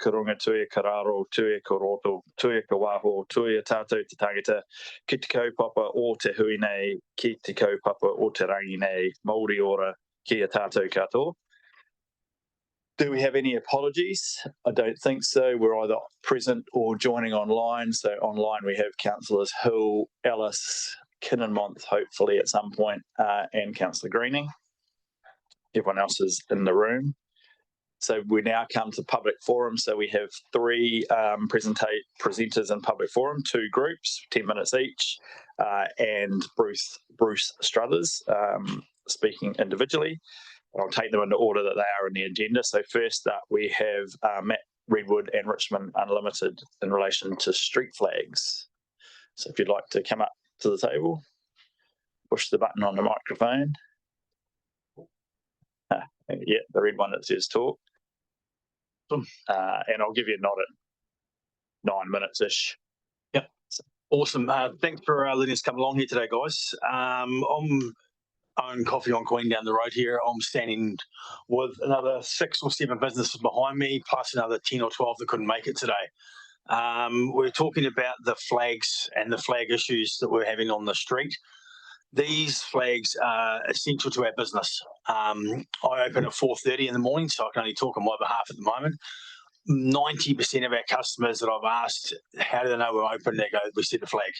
ka runga tui ka raro, tui ka roto, tui ka waho, tui tātou te tangata, ki te kaupapa o te hui nei, ki te kaupapa o te rangi nei, Māori ora, kia tātou katoa. Do we have any apologies? I don't think so. We're either present or joining online. So online we have Councillors Hill, Ellis, Kinnenmonth, hopefully at some point, and Councillor Greening. Everyone else is in the room. So we now come to public forum. So we have three presenters in public forum, two groups, 10 minutes each, and Bruce Struthers speaking individually. I'll take them in the order that they are in the agenda. So first up, we have Matt Redwood and Richmond Unlimited in relation to street flags. So if you'd like to come up to the table, push the button on the microphone. Yeah, the red one that says talk. And I'll give you a nod at 9 minutes-ish. Yep, awesome. Thanks for letting us come along here today, guys. I'm own Coffee on Queen down the road here. I'm standing with another 6 or 7 businesses behind me, plus another 10 or 12 that couldn't make it today. We're talking about the flags and the flag issues that we're having on the street. These flags are essential to our business. I open at 4:30 in the morning, so I can only talk on my behalf at the moment. 90% of our customers that I've asked, how do they know we're open? They go, we see the flag.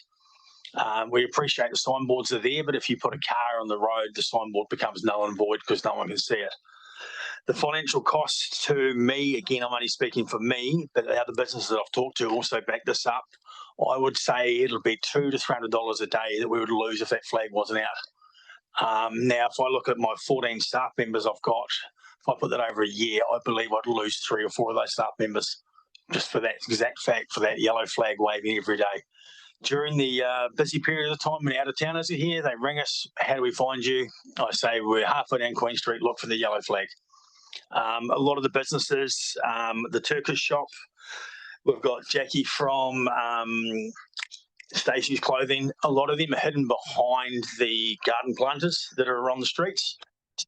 We appreciate the signboards are there, but if you put a car on the road, the signboard becomes null and void because no one can see it. The financial costs to me, again, I'm only speaking for me, but the other businesses that I've talked to also back this up. I would say it'll be $200 to $300 a day that we would lose if that flag wasn't out. Now, if I look at my 14 staff members I've got, if I put that over a year, I believe I'd lose 3 or 4 of those staff members just for that exact fact, for that yellow flag waving every day. During the busy period of time when out-of-towners are here, they ring us, how do we find you? I say, we're halfway down Queen Street, look for the yellow flag. A lot of the businesses, the Turkish shop, we've got Jackie from Stacey's Clothing. A lot of them are hidden behind the garden planters that are on the streets.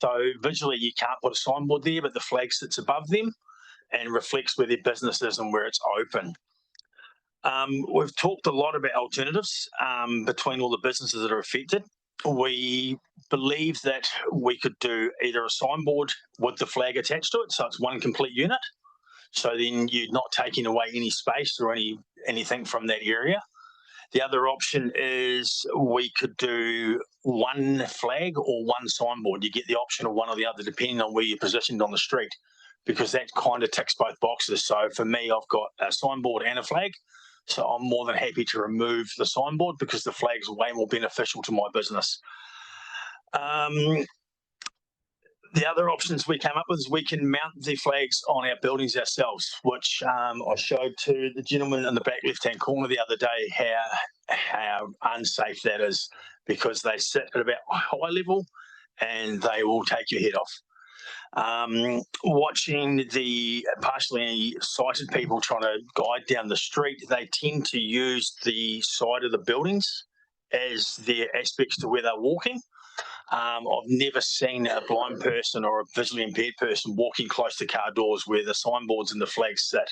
So visually you can't put a signboard there, but the flag sits above them and reflects where their business is and where it's open. We've talked a lot about alternatives between all the businesses that are affected. We believe that we could do either a signboard with the flag attached to it, so it's one complete unit. So then you're not taking away any space or anything from that area. The other option is we could do one flag or one signboard. You get the option of one or the other depending on where you're positioned on the street, because that kind of ticks both boxes. So for me, I've got a signboard and a flag. So I'm more than happy to remove the signboard because the flag's way more beneficial to my business. The other options we came up with is we can mount the flags on our buildings ourselves, which I showed to the gentleman in the back left-hand corner the other day how unsafe that is, because they sit at about high level and they will take your head off. Watching the partially sighted people trying to guide down the street, they tend to use the side of the buildings as their aspects to where they're walking. I've never seen a blind person or a visually impaired person walking close to car doors where the signboards and the flags sit.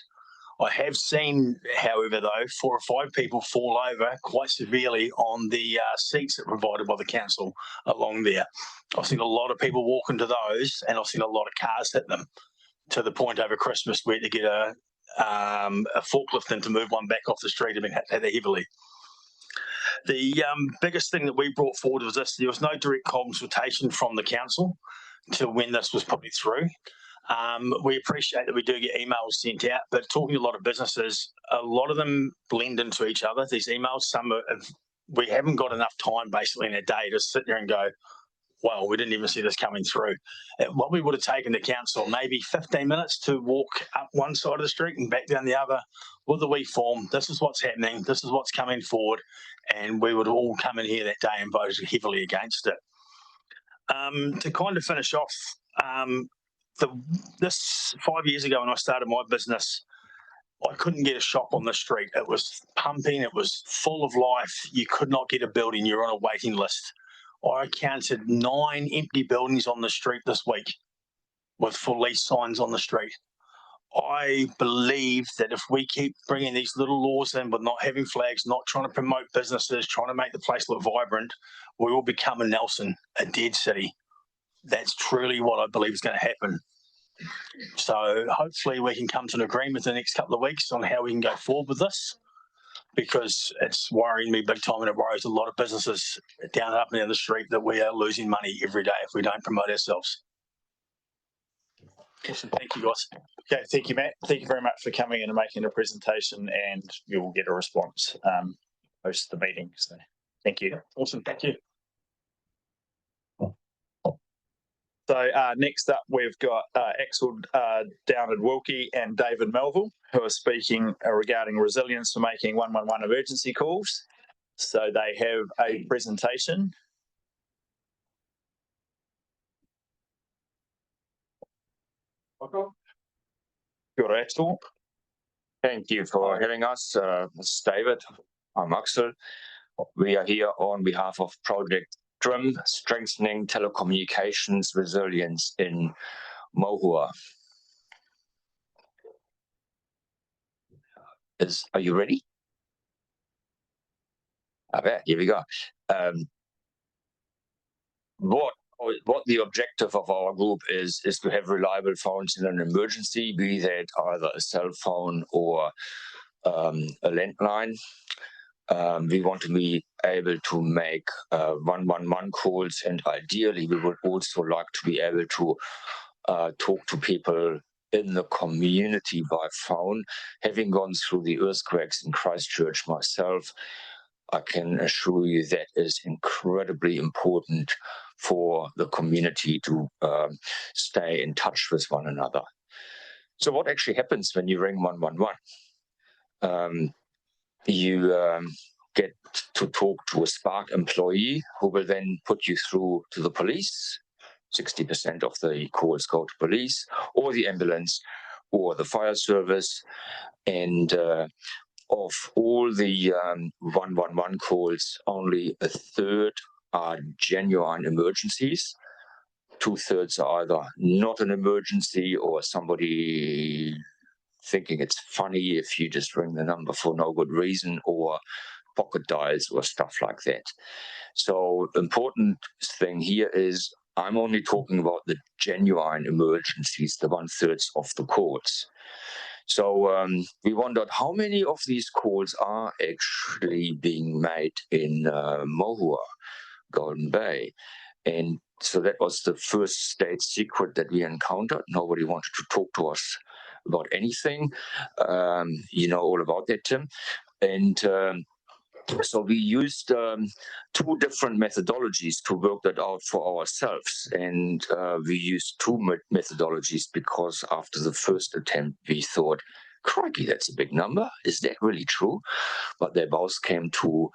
I have seen, however, though, 4 or 5 people fall over quite severely on the seats that are provided by the council along there. I've seen a lot of people walk into those, and I've seen a lot of cars hit them, to the point over Christmas where to get a forklift in to move one back off the street and been hit heavily. The biggest thing that we brought forward was this: there was no direct consultation from the council to when this was put through. We appreciate that we do get emails sent out, but talking to a lot of businesses, a lot of them blend into each other. These emails, we haven't got enough time basically in a day to sit there and go, well, we didn't even see this coming through. What we would have taken the council, maybe 15 minutes to walk up one side of the street and back down the other with a wee form. This is what's happening. This is what's coming forward. And we would have all come in here that day and voted heavily against it. To kind of finish off, this 5 years ago when I started my business, I couldn't get a shop on the street. It was pumping. It was full of life. You could not get a building. You're on a waiting list. I counted 9 empty buildings on the street this week with full lease signs on the street. I believe that if we keep bringing these little laws in with not having flags, not trying to promote businesses, trying to make the place look vibrant, we will become a Nelson, a dead city. That's truly what I believe is going to happen. So hopefully we can come to an agreement in the next couple of weeks on how we can go forward with this, because it's worrying me big time, and it worries a lot of businesses down and up and down the street that we are losing money every day if we don't promote ourselves. Awesome. Thank you, guys. Okay, thank you, Matt. Thank you very much for coming in and making a presentation, and you will get a response post the meeting. So thank you. Awesome. Thank you. So next up, we've got Axel down at Wilkie and David Melville, who are speaking regarding resilience for making 111 emergency calls. So they have a presentation. Kia ora, Axel. Thank you for having us. This is David. I'm Axel. We are here on behalf of Project TRIM, Strengthening Telecommunications Resilience in Mohua. Are you ready? Okay, here we go. What the objective of our group is to have reliable phones in an emergency, be that either a cell phone or a landline. We want to be able to make 111 calls, and ideally we would also like to be able to talk to people in the community by phone. Having gone through the earthquakes in Christchurch myself, I can assure you that is incredibly important for the community to stay in touch with one another. So what actually happens when you ring 111? You get to talk to a Spark employee who will then put you through to the police. 60% of the calls go to police or the ambulance or the fire service. And of all the 111 calls, only a third are genuine emergencies. 2/3 are either not an emergency or somebody thinking it's funny if you just ring the number for no good reason, or pocket dials or stuff like that. So the important thing here is I'm only talking about the genuine emergencies, the 1/3 of the calls. So we wondered how many of these calls are actually being made in Mohua, Golden Bay. And so that was the first state secret that we encountered. Nobody wanted to talk to us about anything. You know all about that, Tim. And so we used 2 different methodologies to work that out for ourselves. And we used 2 methodologies because after the first attempt, we thought, crikey, that's a big number. Is that really true? But they both came to,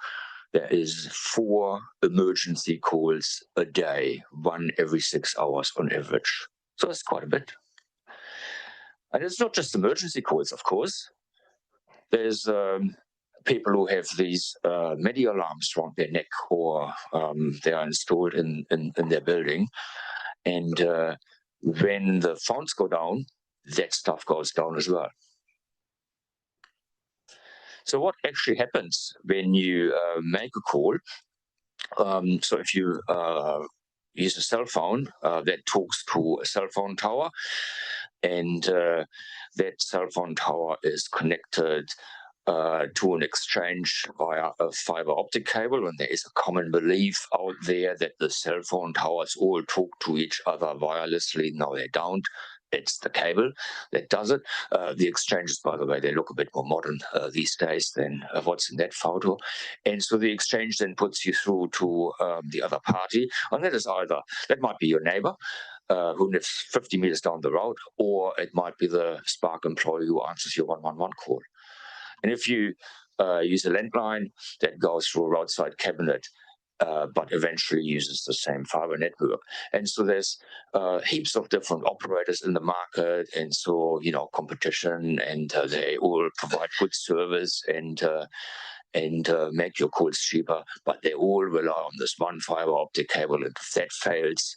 there is 4 emergency calls a day, 1 every 6 hours on average. So that's quite a bit. And it's not just emergency calls, of course. There's people who have these medi alarms around their neck, or they are installed in their building. And when the phones go down, that stuff goes down as well. So what actually happens when you make a call? So if you use a cell phone that talks to a cell phone tower, and that cell phone tower is connected to an exchange via a fiber optic cable, and there is a common belief out there that the cell phone towers all talk to each other wirelessly. No, they don't. It's the cable that does it. The exchanges, by the way, they look a bit more modern these days than what's in that photo. And so the exchange then puts you through to the other party, and that is either, that might be your neighbor who lives 50 meters down the road, or it might be the Spark employee who answers your 111 call. And if you use a landline, that goes through a roadside cabinet, but eventually uses the same fiber network. And so there's heaps of different operators in the market, and so, you know, competition, and they all provide good service and make your calls cheaper, but they all rely on this one fiber optic cable, and if that fails,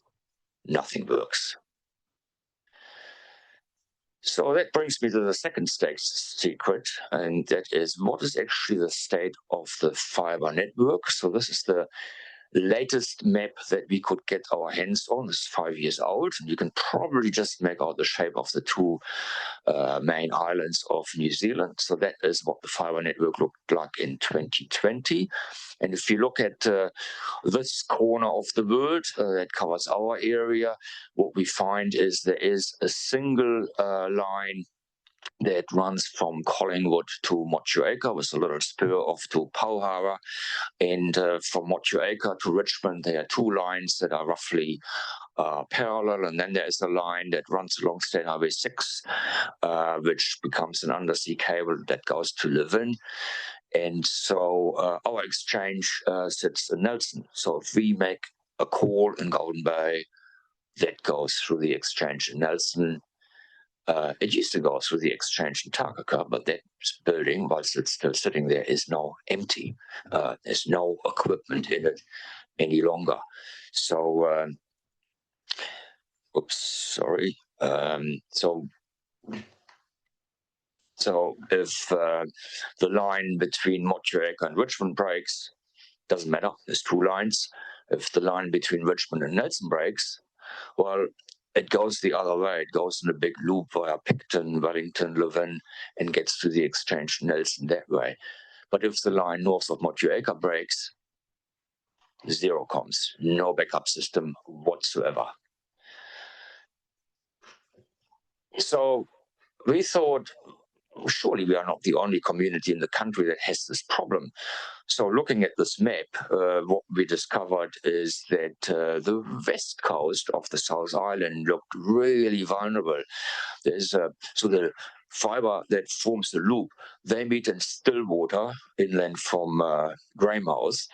nothing works. So that brings me to the second state secret, and that is what is actually the state of the fiber network. So this is the latest map that we could get our hands on. It's 5 years old, and you can probably just make out the shape of the two main islands of New Zealand. So that is what the fiber network looked like in 2020. And if you look at this corner of the world that covers our area, what we find is there is a single line that runs from Collingwood to Motueka with a little spur off to Pauhara. And from Motueka to Richmond, there are two lines that are roughly parallel, and then there is a line that runs along State Highway 6, which becomes an undersea cable that goes to Levin. And so our exchange sits in Nelson. So if we make a call in Golden Bay, that goes through the exchange in Nelson. It used to go through the exchange in Takaka, but that building, whilst it's still sitting there, is now empty. There's no equipment in it any longer. So, oops, sorry. So if the line between Motueka and Richmond breaks, doesn't matter, there's two lines. If the line between Richmond and Nelson breaks, well, it goes the other way. It goes in a big loop via Picton, Wellington, Leuven, and gets to the exchange Nelson that way. But if the line north of Motueka breaks, zero comms, no backup system whatsoever. So we thought, surely we are not the only community in the country that has this problem. So looking at this map, what we discovered is that the west coast of the South Island looked really vulnerable. There's so the fiber that forms the loop, they meet in Stillwater, inland from Greymouth,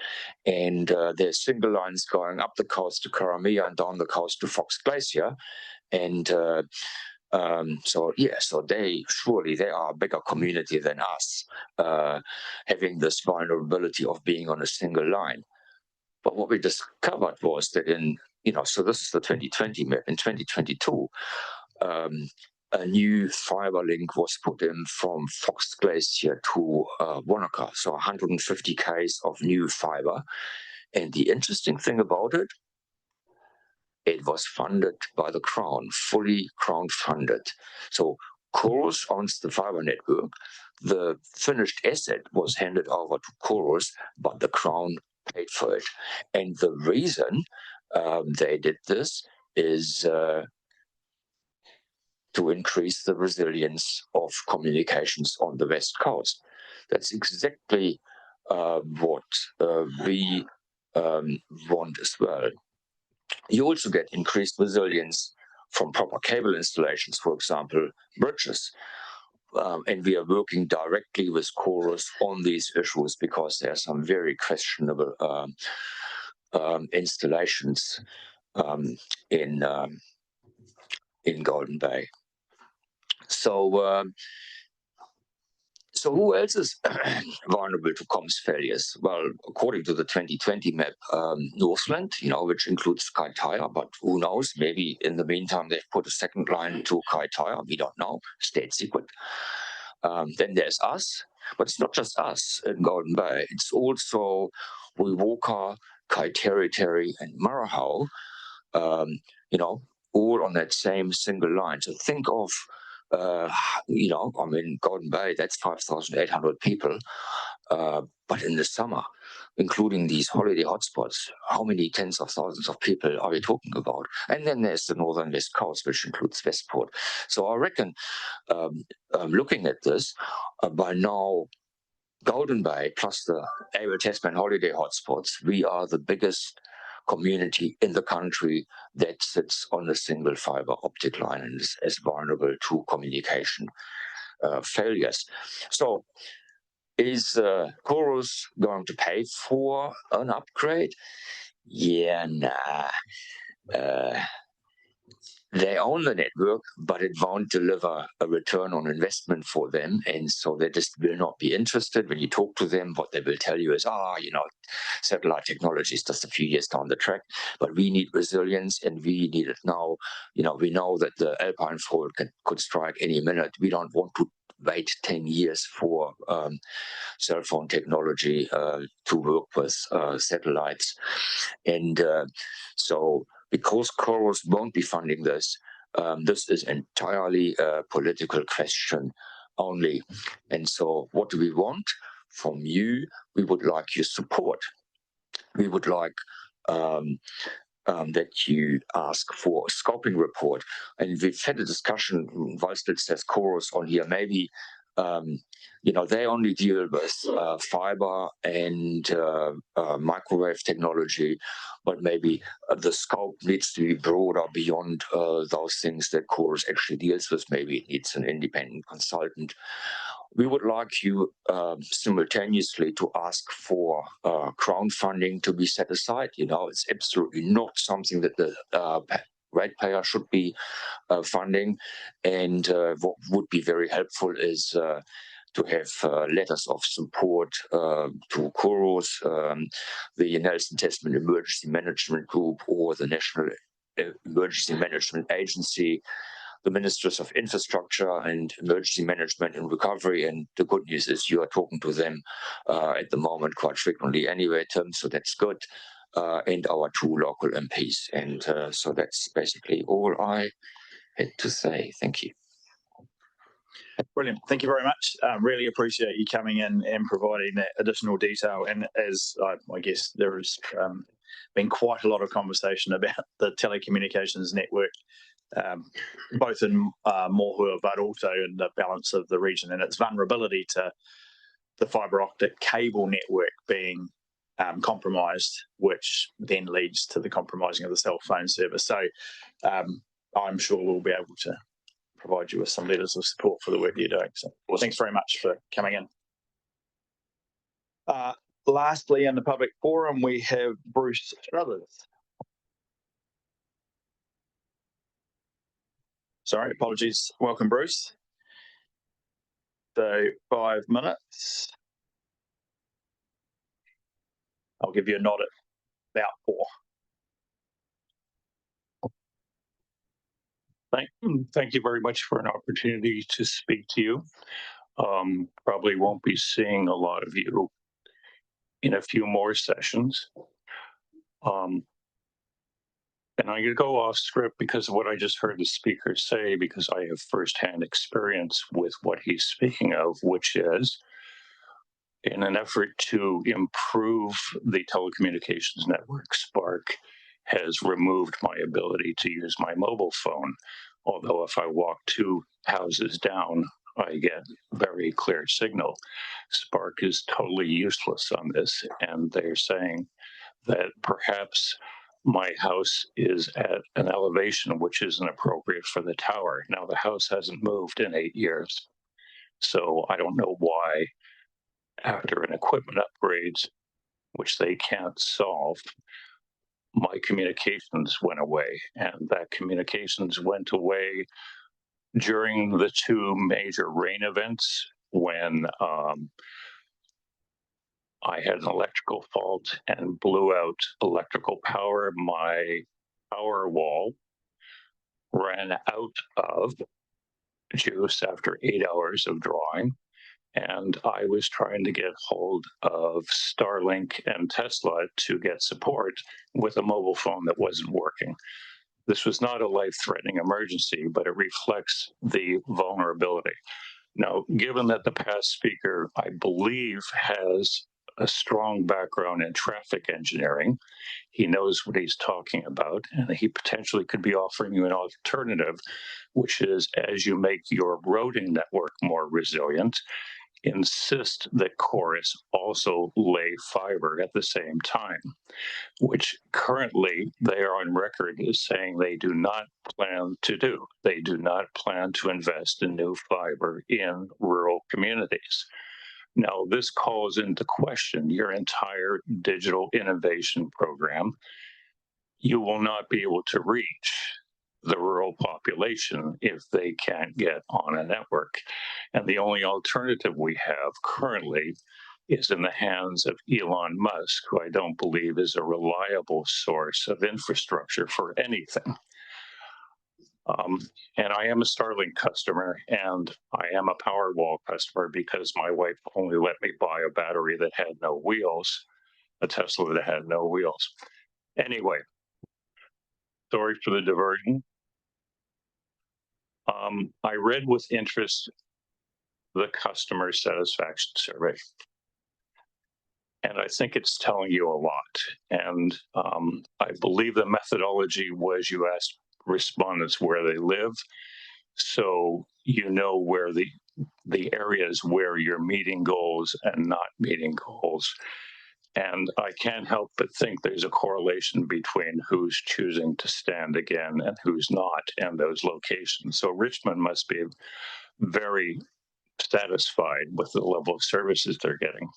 and there's single lines going up the coast to Karamea and down the coast to Fox Glacier. And so they are a bigger community than us, having this vulnerability of being on a single line. But what we discovered was that so this is the 2020 map. In 2022, a new fiber link was put in from Fox Glacier to Wanaka, so 150 k's of new fiber. And the interesting thing about it, it was funded by the Crown, fully Crown funded. So Chorus owns the fiber network. The finished asset was handed over to Chorus, but the Crown paid for it. And the reason they did this is to increase the resilience of communications on the West Coast. That's exactly what we want as well. You also get increased resilience from proper cable installations, for example, bridges. And we are working directly with Chorus on these issues because there are some very questionable installations in Golden Bay. So who else is vulnerable to comms failures? Well, according to the 2020 map, Northland, which includes Kaitaia, but who knows? Maybe in the meantime they've put a second line to Kaitaia. We don't know. State secret. Then there's us, but it's not just us in Golden Bay. It's also Wiwoka, Kaiterriteri, and Marahau. All on that same single line. So think of Golden Bay, that's 5,800 people. But in the summer, including these holiday hotspots, how many tens of thousands of people are we talking about? And then there's the northern West Coast, which includes Westport. So I reckon, looking at this, by now, Golden Bay plus the Tasman holiday hotspots, we are the biggest community in the country that sits on a single fiber optic line and is as vulnerable to communication failures. So is Chorus going to pay for an upgrade? Yeah, nah. they own the network, but it won't deliver a return on investment for them. And so they just will not be interested. When you talk to them, what they will tell you is, satellite technology is just a few years down the track, but we need resilience and we need it now. We know that the Alpine fault could strike any minute. We don't want to wait 10 years for cell phone technology to work with satellites. And so because Chorus won't be funding this, this is entirely a political question only. And so what do we want from you? We would like your support. We would like that you ask for a scoping report. And we've had a discussion, whilst it says Chorus on here, maybe they only deal with fiber and microwave technology, but maybe the scope needs to be broader beyond those things that Chorus actually deals with. Maybe it needs an independent consultant. We would like you simultaneously to ask for crowdfunding to be set aside. It's absolutely not something that the ratepayer should be funding. And what would be very helpful is to have letters of support to Chorus, the Nelson Tasman Emergency Management Group, or the National Emergency Management Agency, the Ministers of Infrastructure and Emergency Management and Recovery. And the good news is you are talking to them at the moment quite frequently anyway, Tim, so that's good. And our two local MPs. And so that's basically all I had to say. Thank you. Brilliant. Thank you very much. Really appreciate you coming in and providing that additional detail. And as I guess there has been quite a lot of conversation about the telecommunications network, both in Mohua, but also in the balance of the region and its vulnerability to the fibre optic cable network being compromised, which then leads to the compromising of the cell phone service. So I'm sure we'll be able to provide you with some letters of support for the work you're doing. So thanks very much for coming in. Lastly, in the public forum, we have Bruce Struthers. Sorry, apologies. Welcome, Bruce. So 5 minutes. I'll give you a nod at about 4. Thank you very much for an opportunity to speak to you. Probably won't be seeing a lot of you in a few more sessions. And I'm going to go off script because of what I just heard the speaker say, because I have firsthand experience with what he's speaking of, which is in an effort to improve the telecommunications network, Spark has removed my ability to use my mobile phone. Although if I walk 2 houses down, I get very clear signal. Spark is totally useless on this, and they're saying that perhaps my house is at an elevation which isn't appropriate for the tower. Now, the house hasn't moved in 8 years, so I don't know why, after an equipment upgrades, which they can't solve, my communications went away, and that communications went away during the 2 major rain events when I had an electrical fault and blew out electrical power. My power wall ran out of juice after 8 hours of drawing, and I was trying to get hold of Starlink and Tesla to get support with a mobile phone that wasn't working. This was not a life-threatening emergency, but it reflects the vulnerability. Now, given that the past speaker, I believe, has a strong background in traffic engineering, he knows what he's talking about, and he potentially could be offering you an alternative, which is, as you make your routing network more resilient, insist that Chorus also lay fiber at the same time, which currently they are on record as saying they do not plan to do. They do not plan to invest in new fiber in rural communities. Now, this calls into question your entire digital innovation program. You will not be able to reach the rural population if they can't get on a network. And the only alternative we have currently is in the hands of Elon Musk, who I don't believe is a reliable source of infrastructure for anything. And I am a Starlink customer, and I am a Powerwall customer because my wife only let me buy a battery that had no wheels, a Tesla that had no wheels. Anyway, sorry for the diversion. I read with interest the customer satisfaction survey, and I think it's telling you a lot. And I believe the methodology was you asked respondents where they live, so you know where the areas where you're meeting goals and not meeting goals. And I can't help but think there's a correlation between who's choosing to stand again and who's not, and those locations. So Richmond must be very satisfied with the level of services they're getting,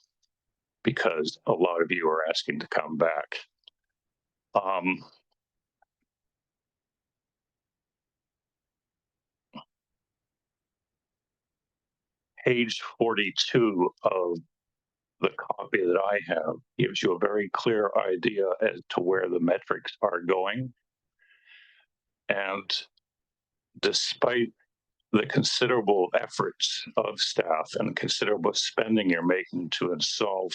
because a lot of you are asking to come back. Page 42 of the copy that I have gives you a very clear idea as to where the metrics are going. And despite the considerable efforts of staff and considerable spending you're making to solve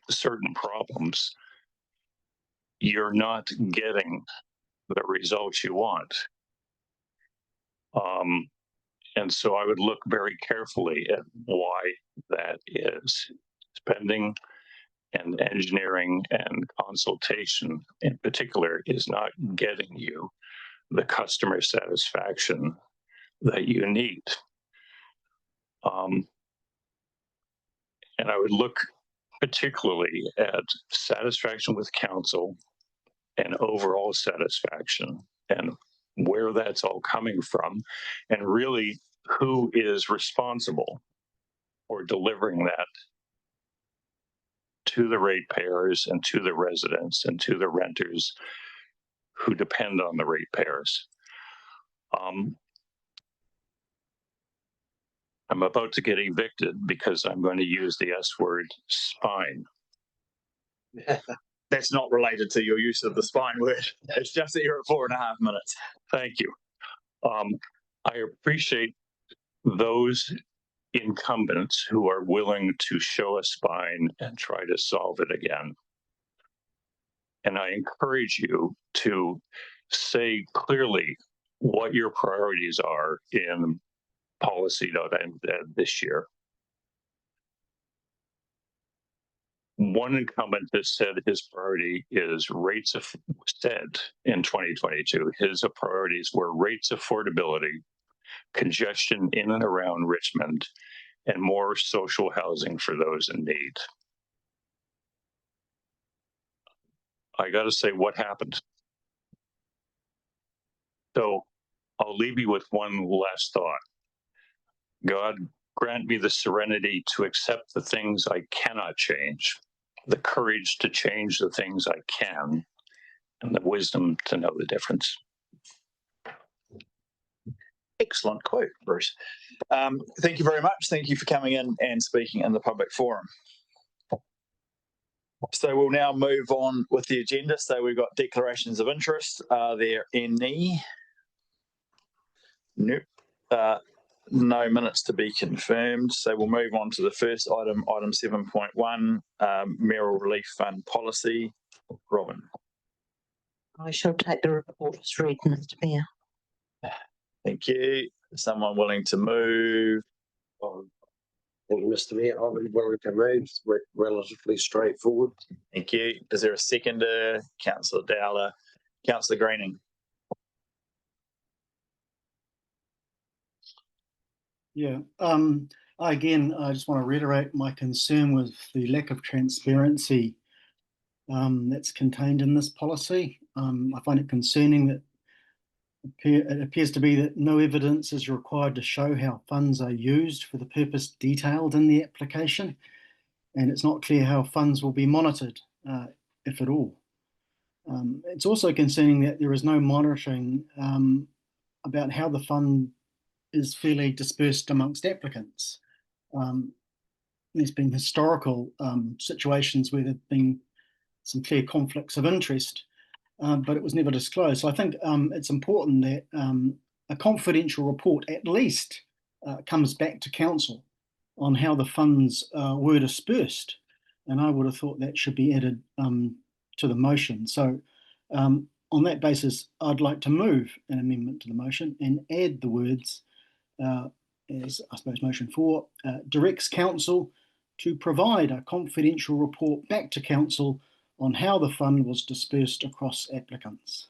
certain problems, you're not getting the results you want. And so I would look very carefully at why that is. Spending and engineering and consultation in particular is not getting you the customer satisfaction that you need. And I would look particularly at satisfaction with council and overall satisfaction and where that's all coming from, and really who is responsible for delivering that to the ratepayers and to the residents and to the renters who depend on the ratepayers. I'm about to get evicted because I'm going to use the S word, spine. That's not related to your use of the spine word. It's just that you're at 4.5 minutes. Thank you. I appreciate those incumbents who are willing to show a spine and try to solve it again. And I encourage you to say clearly what your priorities are in policy.NZ this year. One incumbent has said his priority is rates of, said in 2022, his priorities were rates affordability, congestion in and around Richmond, and more social housing for those in need. I got to say, what happened? So I'll leave you with one last thought. God, grant me the serenity to accept the things I cannot change, the courage to change the things I can, and the wisdom to know the difference. Excellent quote, Bruce. Thank you very much. Thank you for coming in and speaking in the public forum. So we'll now move on with the agenda. So we've got declarations of interest. Are there any? Nope. No minutes to be confirmed. So we'll move on to the first item, item 7.1, Mayoral Relief Fund policy. Robin. I shall take the report as read, Mr. Mayor. Thank you. Is someone willing to move? Thank you, Mr. Mayor. I'll be willing to move. It's relatively straightforward. Thank you. Is there a seconder? Councillor Dowler. Councillor Greening. Yeah. Again, I just want to reiterate my concern with the lack of transparency that's contained in this policy. I find it concerning that it appears to be that no evidence is required to show how funds are used for the purpose detailed in the application, and it's not clear how funds will be monitored, if at all. It's also concerning that there is no monitoring about how the fund is fairly dispersed amongst applicants. There's been historical situations where there've been some clear conflicts of interest, but it was never disclosed. So I think it's important that a confidential report at least comes back to council on how the funds were dispersed. And I would have thought that should be added to the motion. So on that basis, I'd like to move an amendment to the motion and add the words, as I suppose motion 4, directs council to provide a confidential report back to council on how the fund was dispersed across applicants.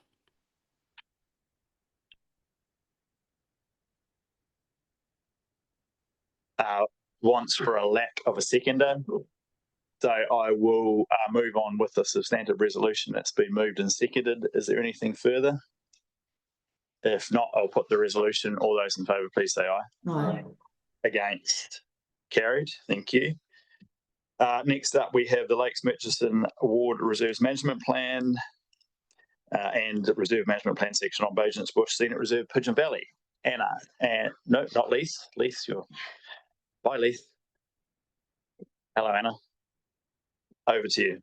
Once for a lack of a seconder. So I will move on with the substantive resolution that's been moved and seconded. Is there anything further? If not, I'll put the resolution. All those in favour, please say aye. Aye. Against? Carried. Thank you. Next up, we have the Lakes Murchison Ward Reserves Management Plan and the Reserve Management Plan section on Bogents Bush Scenic Reserve, Pigeon Valley. Anna, and no, not Leith. Leith, you're. Bye, Leith. Hello, Anna. Over to you.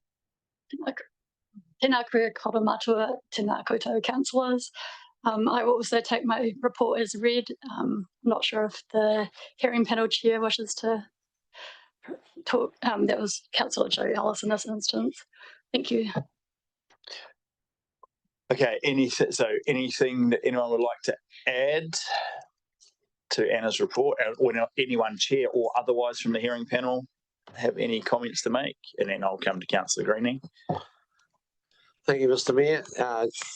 Tēnā koe kapa matua, tēnā koutou councillors. I will also take my report as read. I'm not sure if the hearing panel chair wishes to talk. That was Councillor Jo Ellis in this instance. Thank you. Okay, anything that anyone would like to add to Anna's report, or anyone, chair or otherwise from the hearing panel, have any comments to make? And then I'll come to Councillor Greening. Thank you, Mr. Mayor.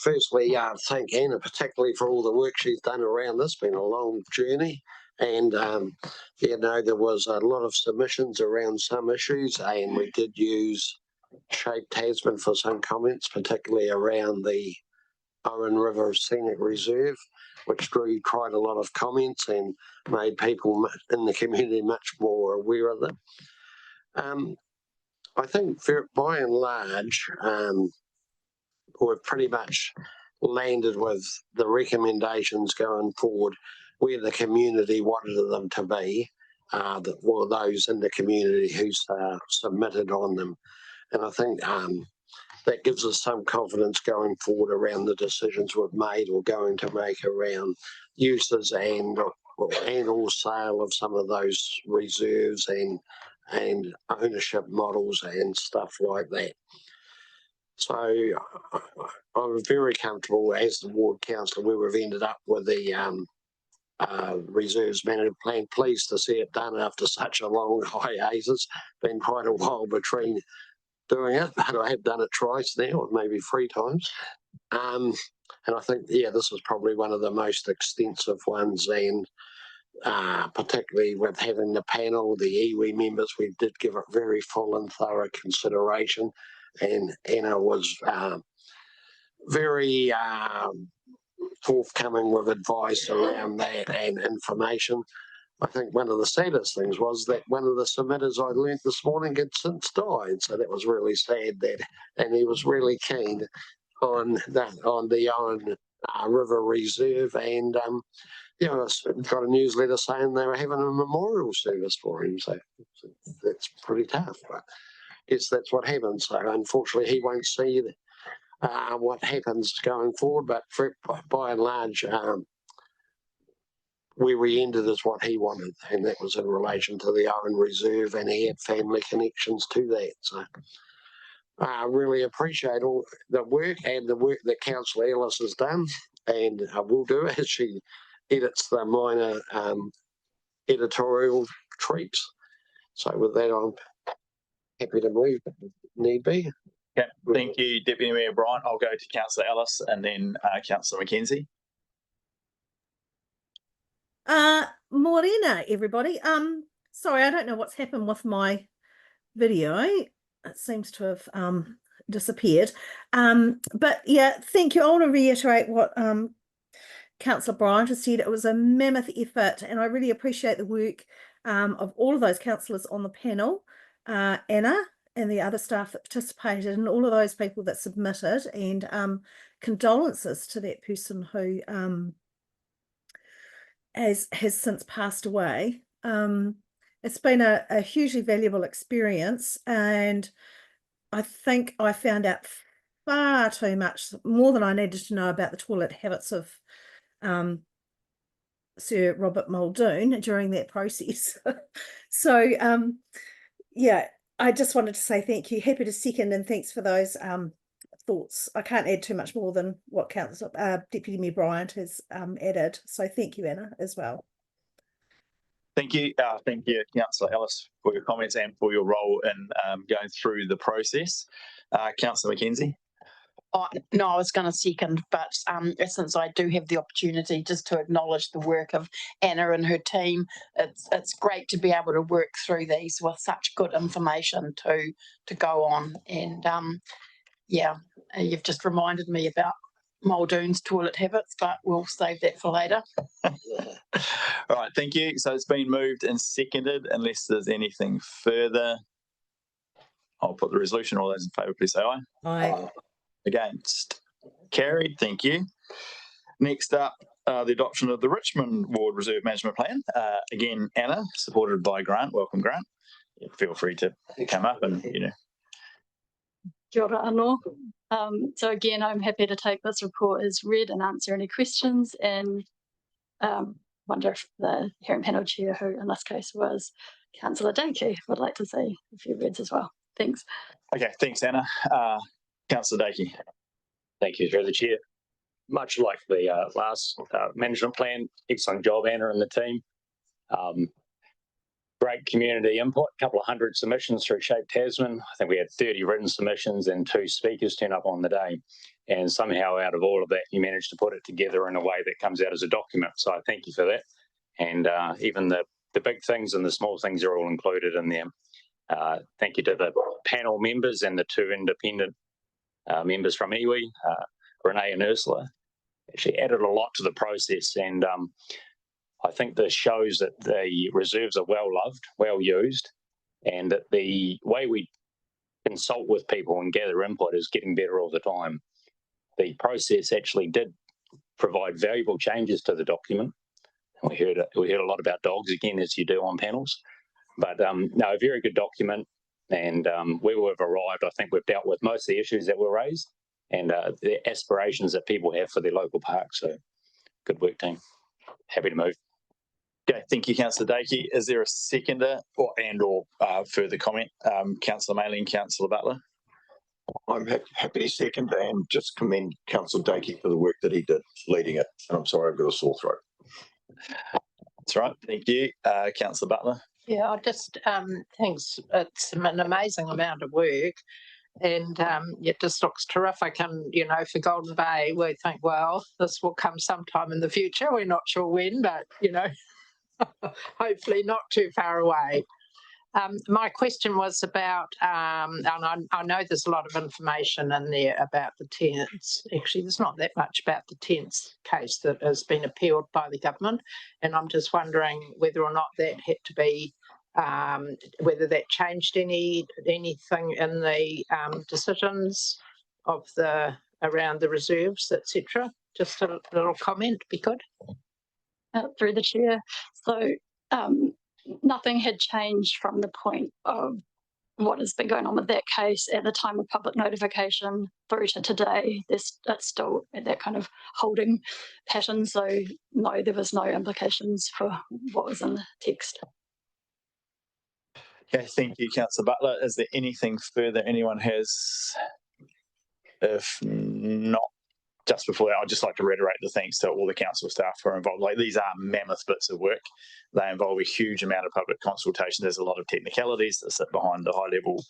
Firstly, thank Anna particularly for all the work she's done around this. It's been a long journey, and there was a lot of submissions around some issues, and we did use Shape Tasman for some comments, particularly around the Owen River Scenic Reserve, which drew quite a lot of comments and made people in the community much more aware of them. I think by and large, we've pretty much landed with the recommendations going forward where the community wanted them to be, those in the community who submitted on them. And I think that gives us some confidence going forward around the decisions we've made or going to make around uses and or sale of some of those reserves and ownership models and stuff like that. So I'm very comfortable as the ward councillor where we've ended up with the reserves management plan. Pleased to see it done after such a long hiatus. Been quite a while between doing it, but I have done it twice now, or maybe 3 times. And I think, this is probably one of the most extensive ones, and particularly with having the panel, the iwi members, we did give it very full and thorough consideration, and Anna was very forthcoming with advice around that and information. I think one of the saddest things was that one of the submitters I learnt this morning had since died, so that was really sad. And he was really keen on the Owen River Reserve, and I got a newsletter saying they were having a memorial service for him. So that's pretty tough, but I guess that's what happens. So unfortunately, he won't see what happens going forward. But by and large, where we ended is what he wanted, and that was in relation to the Owen Reserve, and he had family connections to that. So I really appreciate all the work that Councillor Ellis has done, and I will do as she edits the minor editorial tweaks. So with that, I'm happy to move if need be. Okay, thank you, Deputy Mayor Bryant. I'll go to Councillor Ellis and then Councillor McKenzie. Morena, everybody. Sorry, I don't know what's happened with my video. It seems to have disappeared. But yeah, thank you. I want to reiterate what Councillor Bryant has said. It was a mammoth effort, and I really appreciate the work of all of those councillors on the panel, Anna and the other staff that participated, and all of those people that submitted, and condolences to that person who has since passed away. It's been a hugely valuable experience, and I think I found out far too much, more than I needed to know, about the toilet habits of Sir Robert Muldoon during that process. So yeah, I just wanted to say thank you. Happy to second, and thanks for those thoughts. I can't add too much more than what Deputy Mayor Bryant has added. So thank you, Anna, as well. Thank you, Councillor Ellis, for your comments and for your role in going through the process. Councillor McKenzie. Oh, no, I was going to second, but since I do have the opportunity just to acknowledge the work of Anna and her team, it's great to be able to work through these with such good information to go on. And yeah, you've just reminded me about Muldoon's toilet habits, but we'll save that for later. All right, thank you. So it's been moved and seconded. Unless there's anything further, I'll put the resolution. All those in favour, please say aye. Aye. Against? Carried. Thank you. Next up, the adoption of the Richmond Ward Reserve Management Plan. Again, Anna, supported by Grant. Welcome, Grant. Feel free to come up and, Kia ora anō. So again, I'm happy to take this report as read and answer any questions, and wonder if the hearing panel chair, who in this case was Councillor Dakey, would like to say a few words as well. Thanks. Okay, thanks, Anna. Councillor Dakey. Thank you, through the chair. Much like the last management plan, excellent job, Anna and the team. Great community input, a couple of hundred submissions through Shape Tasman. I think we had 30 written submissions and 2 speakers turn up on the day. And somehow out of all of that, you managed to put it together in a way that comes out as a document. So I thank you for that. And even the big things and the small things are all included in there. Thank you to the panel members and the 2 independent members from iwi, Renee and Ursula. Actually added a lot to the process, and I think this shows that the reserves are well loved, well used, and that the way we consult with people and gather input is getting better all the time. The process actually did provide valuable changes to the document. We heard a lot about dogs again, as you do on panels, but no, a very good document. And where we've arrived, I think we've dealt with most of the issues that were raised and the aspirations that people have for their local parks. So good work, team. Happy to move. Okay, thank you, Councillor Dakey. Is there a seconder or further comment? Councillor Maley and Councillor Butler. I'm happy to second and just commend Councillor Dakey for the work that he did leading it. And I'm sorry I've got a sore throat. That's right. Thank you. Councillor Butler. Yeah, I just thanks. It's an amazing amount of work, and it just looks terrific. And for Golden Bay, we think, well, this will come sometime in the future. We're not sure when, but hopefully not too far away. My question was about, and I know there's a lot of information in there about the tents. Actually, there's not that much about the tents case that has been appealed by the government, and I'm just wondering whether or not that had to be, whether that changed anything in the decisions of around the reserves, etc. Just a little comment, be good. Through the chair. So nothing had changed from the point of what has been going on with that case at the time of public notification through to today. It's still at that kind of holding pattern. So no, there was no implications for what was in the text. Okay, thank you, Councillor Butler. Is there anything further anyone has? If not, just before that, I'd just like to reiterate the thanks to all the council staff who are involved. Like, these are mammoth bits of work. They involve a huge amount of public consultation. There's a lot of technicalities that sit behind the high level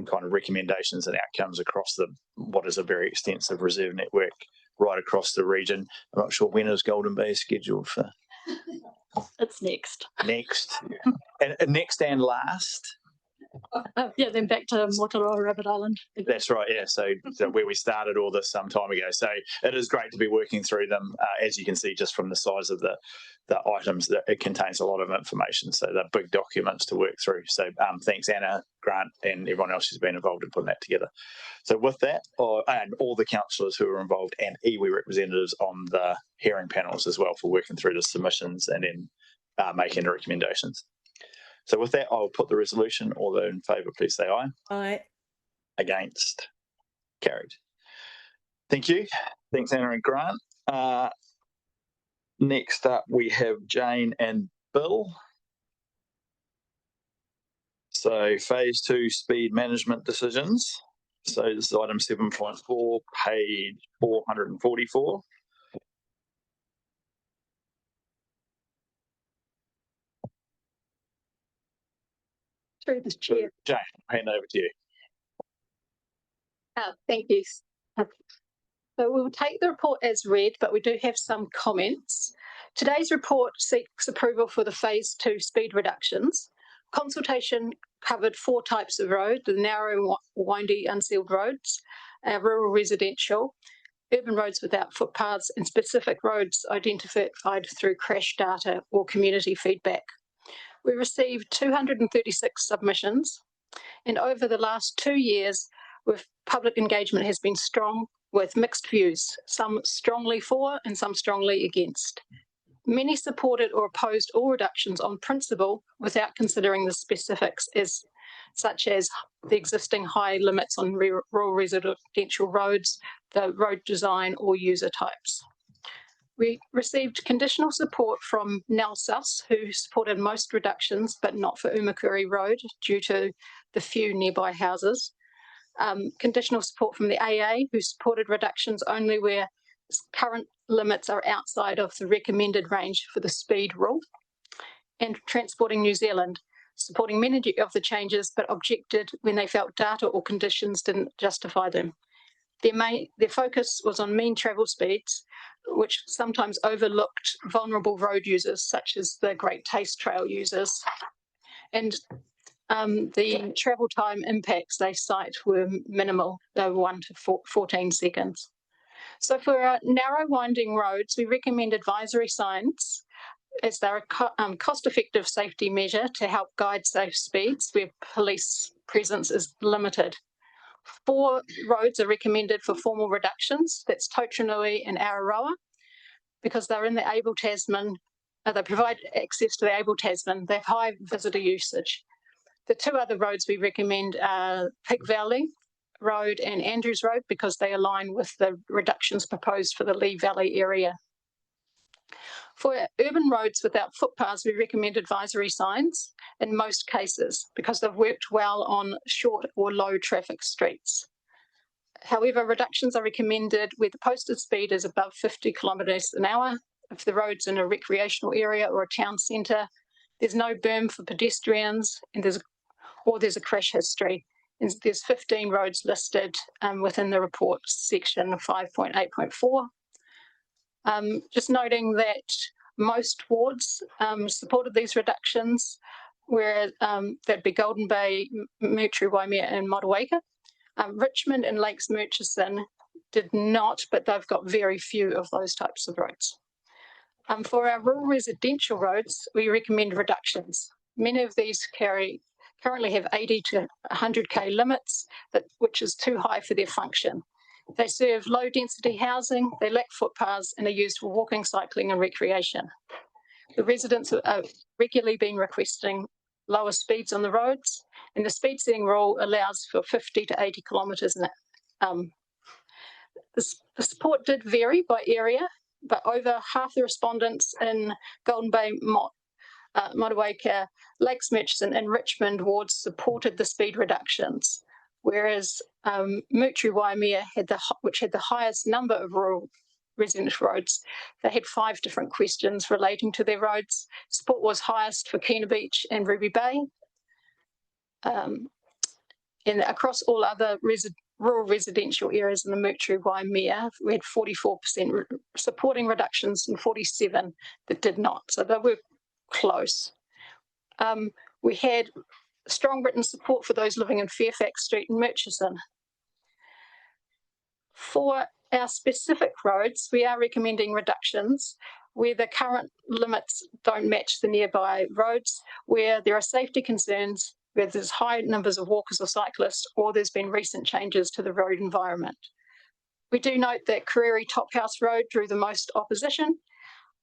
kind of recommendations and outcomes across what is a very extensive reserve network right across the region. I'm not sure when is Golden Bay scheduled for. It's next. Next. And next and last. Yeah, then back to Motorola Rabbit Island. That's right, yeah. So where we started all this some time ago. So it is great to be working through them. As you can see, just from the size of the items, that it contains a lot of information. So they're big documents to work through. So thanks, Anna, Grant, and everyone else who's been involved in putting that together. So with that, and all the councillors who are involved and iwi representatives on the hearing panels as well for working through the submissions and then making the recommendations. So with that, I'll put the resolution. All those in favour, please say aye. Aye. Against? Carried. Thank you. Thanks, Anna and Grant. Next up, we have Jane and Bill. So phase 2 speed management decisions. So this is item 7.4, page 444. Through the chair. Jane, I'll hand over to you. Thank you. So we'll take the report as read, but we do have some comments. Today's report seeks approval for the phase 2 speed reductions. Consultation covered 4 types of road: the narrow, windy, unsealed roads, rural residential, urban roads without footpaths, and specific roads identified through crash data or community feedback. We received 236 submissions, and over the last 2 years, public engagement has been strong with mixed views, some strongly for and some strongly against. Many supported or opposed all reductions on principle without considering the specifics, such as the existing high limits on rural residential roads, the road design or user types. We received conditional support from NALSUS, who supported most reductions, but not for Umakuri Road due to the few nearby houses. Conditional support from the AA, who supported reductions only where current limits are outside of the recommended range for the speed rule. And Transporting New Zealand, supporting many of the changes, but objected when they felt data or conditions didn't justify them. Their focus was on mean travel speeds, which sometimes overlooked vulnerable road users, such as the Great Taste Trail users. And the travel time impacts they cite were minimal. They were 1 to 14 seconds. So for our narrow winding roads, we recommend advisory signs as they're a cost-effective safety measure to help guide safe speeds where police presence is limited. 4 roads are recommended for formal reductions. That's Totranui and Araroa, because they're in the Able Tasman. They provide access to the Able Tasman. They have high visitor usage. The 2 other roads we recommend are Pig Valley Road and Andrews Road, because they align with the reductions proposed for the Lee Valley area. For urban roads without footpaths, we recommend advisory signs in most cases because they've worked well on short or low traffic streets. However, reductions are recommended where the posted speed is above 50 kilometres an hour. If the road's in a recreational area or a town centre, there's no berm for pedestrians, and there's a crash history. And there's 15 roads listed within the report section 5.8.4. Just noting that most wards supported these reductions, where that'd be Golden Bay, Moutere, Waimea and Motueka. Richmond and Lakes Murchison did not, but they've got very few of those types of roads. For our rural residential roads, we recommend reductions. Many of these currently have 80 to 100k limits, which is too high for their function. They serve low density housing, they lack footpaths, and are used for walking, cycling and recreation. The residents are regularly been requesting lower speeds on the roads, and the speed setting rule allows for 50 to 80 kilometres an hour. The support did vary by area, but over half the respondents in Golden Bay, Motueka, Lakes Murchison and Richmond wards supported the speed reductions, whereas Moutere, Waimea, which had the highest number of rural residential roads, they had 5 different questions relating to their roads. Support was highest for Kina Beach and Ruby Bay. And across all other rural residential areas in the Moutere, Waimea, we had 44% supporting reductions and 47 that did not. So they were close. We had strong written support for those living in Fairfax Street and Murchison. For our specific roads, we are recommending reductions where the current limits don't match the nearby roads, where there are safety concerns, where there's high numbers of walkers or cyclists, or there's been recent changes to the road environment. We do note that Kariri Tophouse Road drew the most opposition.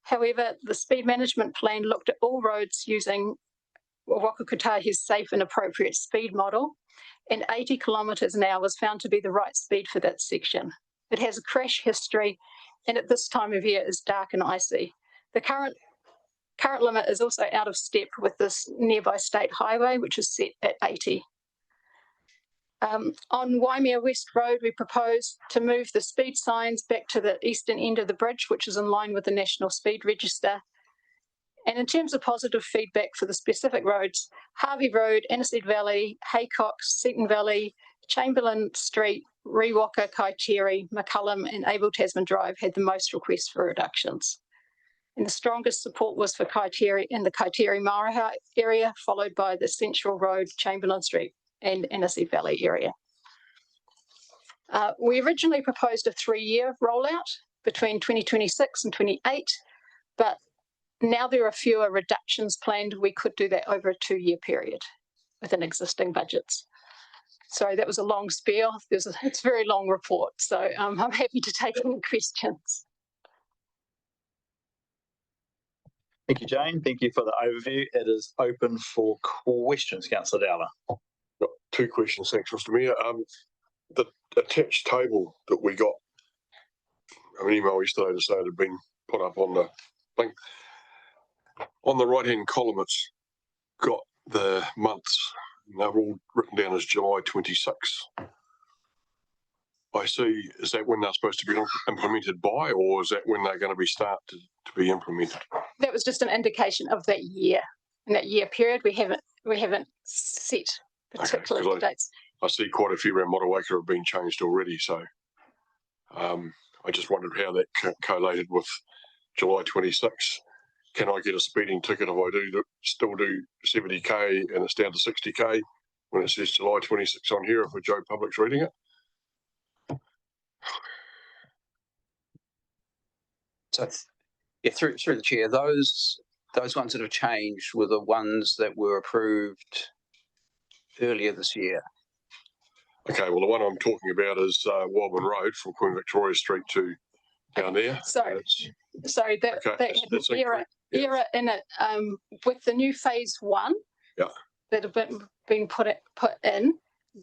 However, the speed management plan looked at all roads using Waka Kotahi's safe and appropriate speed model, and 80 kilometres an hour was found to be the right speed for that section. It has a crash history, and at this time of year is dark and icy. The current limit is also out of step with this nearby state highway, which is set at 80. On Waimea West Road, we propose to move the speed signs back to the eastern end of the bridge, which is in line with the National Speed Register. And in terms of positive feedback for the specific roads, Harvey Road, Aniseed Valley, Haycock, Seaton Valley, Chamberlain Street, Rewaka, Kaiteri, McCullum and Abel Tasman Drive had the most requests for reductions. And the strongest support was for Kaiteri in the Kaiteri Maraha area, followed by the Central Road, Chamberlain Street and Aniseed Valley area. We originally proposed a 3-year rollout between 2026 and 28, but now there are fewer reductions planned. We could do that over a 2-year period within existing budgets. Sorry, that was a long spiel. It's a very long report, so I'm happy to take any questions. Thank you, Jane. Thank you for the overview. It is open for questions, Councillor Dowler. Got 2 questions, thanks, Mr. Mayor. The attached table that we got, an email yesterday to say it had been put up on the thing. On the right-hand column, it's got the months. They're all written down as July 26. I see. Is that when they're supposed to be implemented by, or is that when they're going to be started to be implemented? That was just an indication of that year. In that year period, we haven't set particular dates. I see quite a few around Motueka have been changed already, so I just wondered how that collated with July 26. Can I get a speeding ticket if I still do 70k and it's down to 60k when it says July 26 on here if a Joe Public's reading it? So, yeah, through the chair, those ones that have changed were the ones that were approved earlier this year. Okay, well, the one I'm talking about is Wildman Road from Queen Victoria Street to down there. Sorry, that had an error in it with the new phase 1 that have been put in.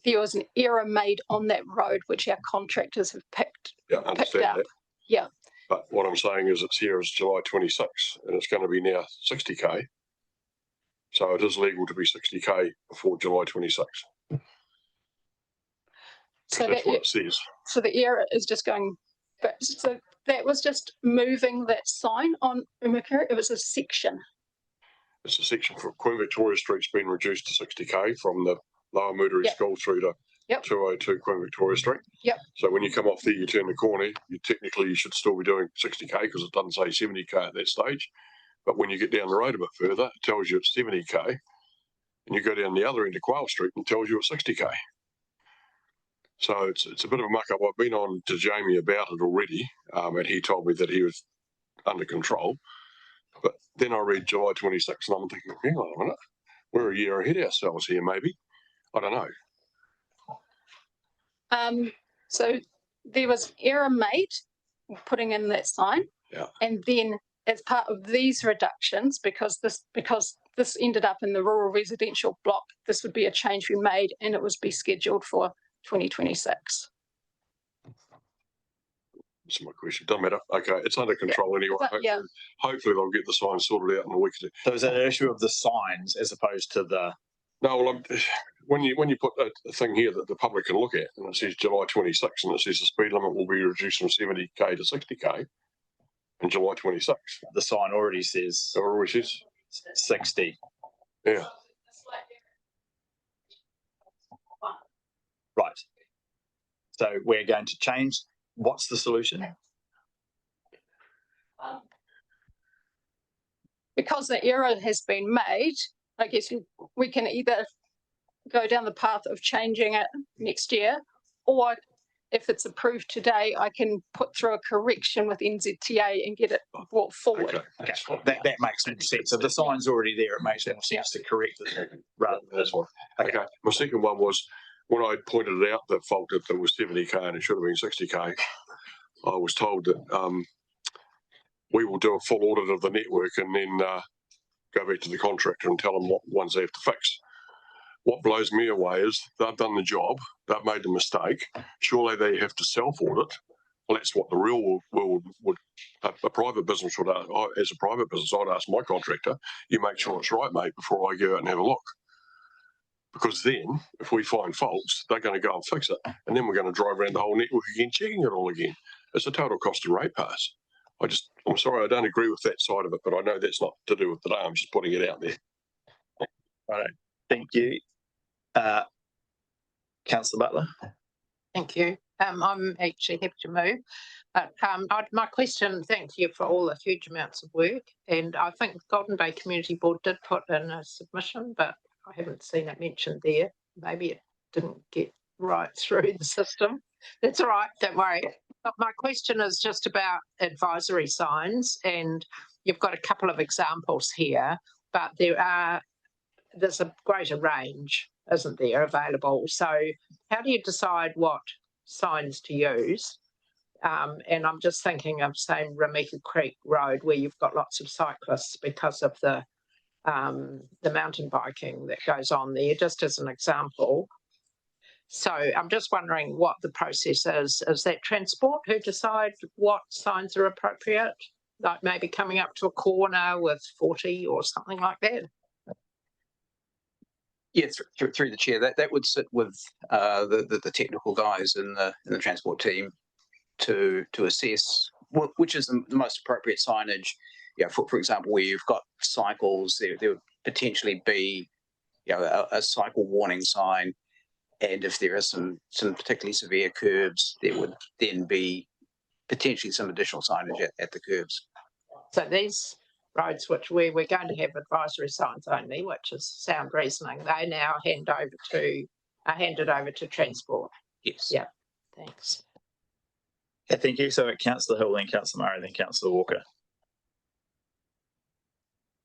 There was an error made on that road, which our contractors have picked up. That. Yeah. But what I'm saying is it's here as July 26 and it's going to be now 60k. So it is legal to be 60k before July 26. So that's what it says. So the error is just going back. So that was just moving that sign on Umakura. It was a section. It's a section for Queen Victoria Street's been reduced to 60k from the Lower Murray School through to 202 Queen Victoria Street. Yep. So when you come off there, you turn the corner, you should still be doing 60k because it doesn't say 70k at that stage. But when you get down the road a bit further, it tells you it's 70k. And you go down the other end of Quayle Street and it tells you it's 60k. So it's a bit of a muck-up. I've been on to Jamie about it already, and he told me that he was under control. But then I read July 26 and I'm thinking, hang on a minute, we're a year ahead of ourselves here, maybe. I don't know. So there was error made putting in that sign. Yeah. And then as part of these reductions, because this ended up in the rural residential block, this would be a change we made and it would be scheduled for 2026. That's my question. Doesn't matter. Okay, it's under control anyway. Hopefully they'll get the signs sorted out in a week or 2. So is that an issue of the signs as opposed to the? No, well, when you put a thing here that the public can look at, and it says July 26, and it says the speed limit will be reduced from 70k to 60k in July 26. The sign already says. It already says 60. Yeah. Right. So we're going to change. What's the solution? Because the error has been made, I guess we can either go down the path of changing it next year, or if it's approved today, I can put through a correction with NZTA and get it brought forward. Okay. That makes more sense. If the sign's already there, it makes more sense to correct it. Right. That's one. Okay. My second one was when I pointed out the fault that there was 70k and it should have been 60k. I was told that we will do a full audit of the network and then go back to the contractor and tell them what ones they have to fix. What blows me away is they've done the job, they've made the mistake. Surely they have to self-audit. Well, that's what the real world would, a private business would, as a private business, I'd ask my contractor, you make sure it's right, mate, before I go out and have a look. Because then, if we find faults, they're going to go and fix it. And then we're going to drive around the whole network again, checking it all again. It's a total cost of rate pass. I'm sorry, I don't agree with that side of it, but I know that's not to do with today. I'm just putting it out there. Right. Thank you. Councillor Butler. Thank you. I'm actually happy to move. But my question, thank you for all the huge amounts of work. And I think the Golden Bay Community Board did put in a submission, but I haven't seen it mentioned there. Maybe it didn't get right through the system. That's all right, don't worry. But my question is just about advisory signs, and you've got a couple of examples here, but there's a greater range, isn't there, available? So how do you decide what signs to use? And I'm just thinking of, say, Rameka Creek Road, where you've got lots of cyclists because of the mountain biking that goes on there, just as an example. So I'm just wondering what the process is. Is that Transport who decide what signs are appropriate? Like maybe coming up to a corner with 40 or something like that? Yeah, through the chair, that would sit with the technical guys in the transport team to assess which is the most appropriate signage. Yeah, for example, where you've got cycles, there would potentially be a cycle warning sign, and if there are some particularly severe curves, there would then be potentially some additional signage at the curves. So these roads which we're going to have advisory signs only, which is sound reasoning, they now are handed over to Transport. Yes. Yeah. Thanks. Yeah, thank you. So Councillor Hill, then Councillor Murray, then Councillor Walker.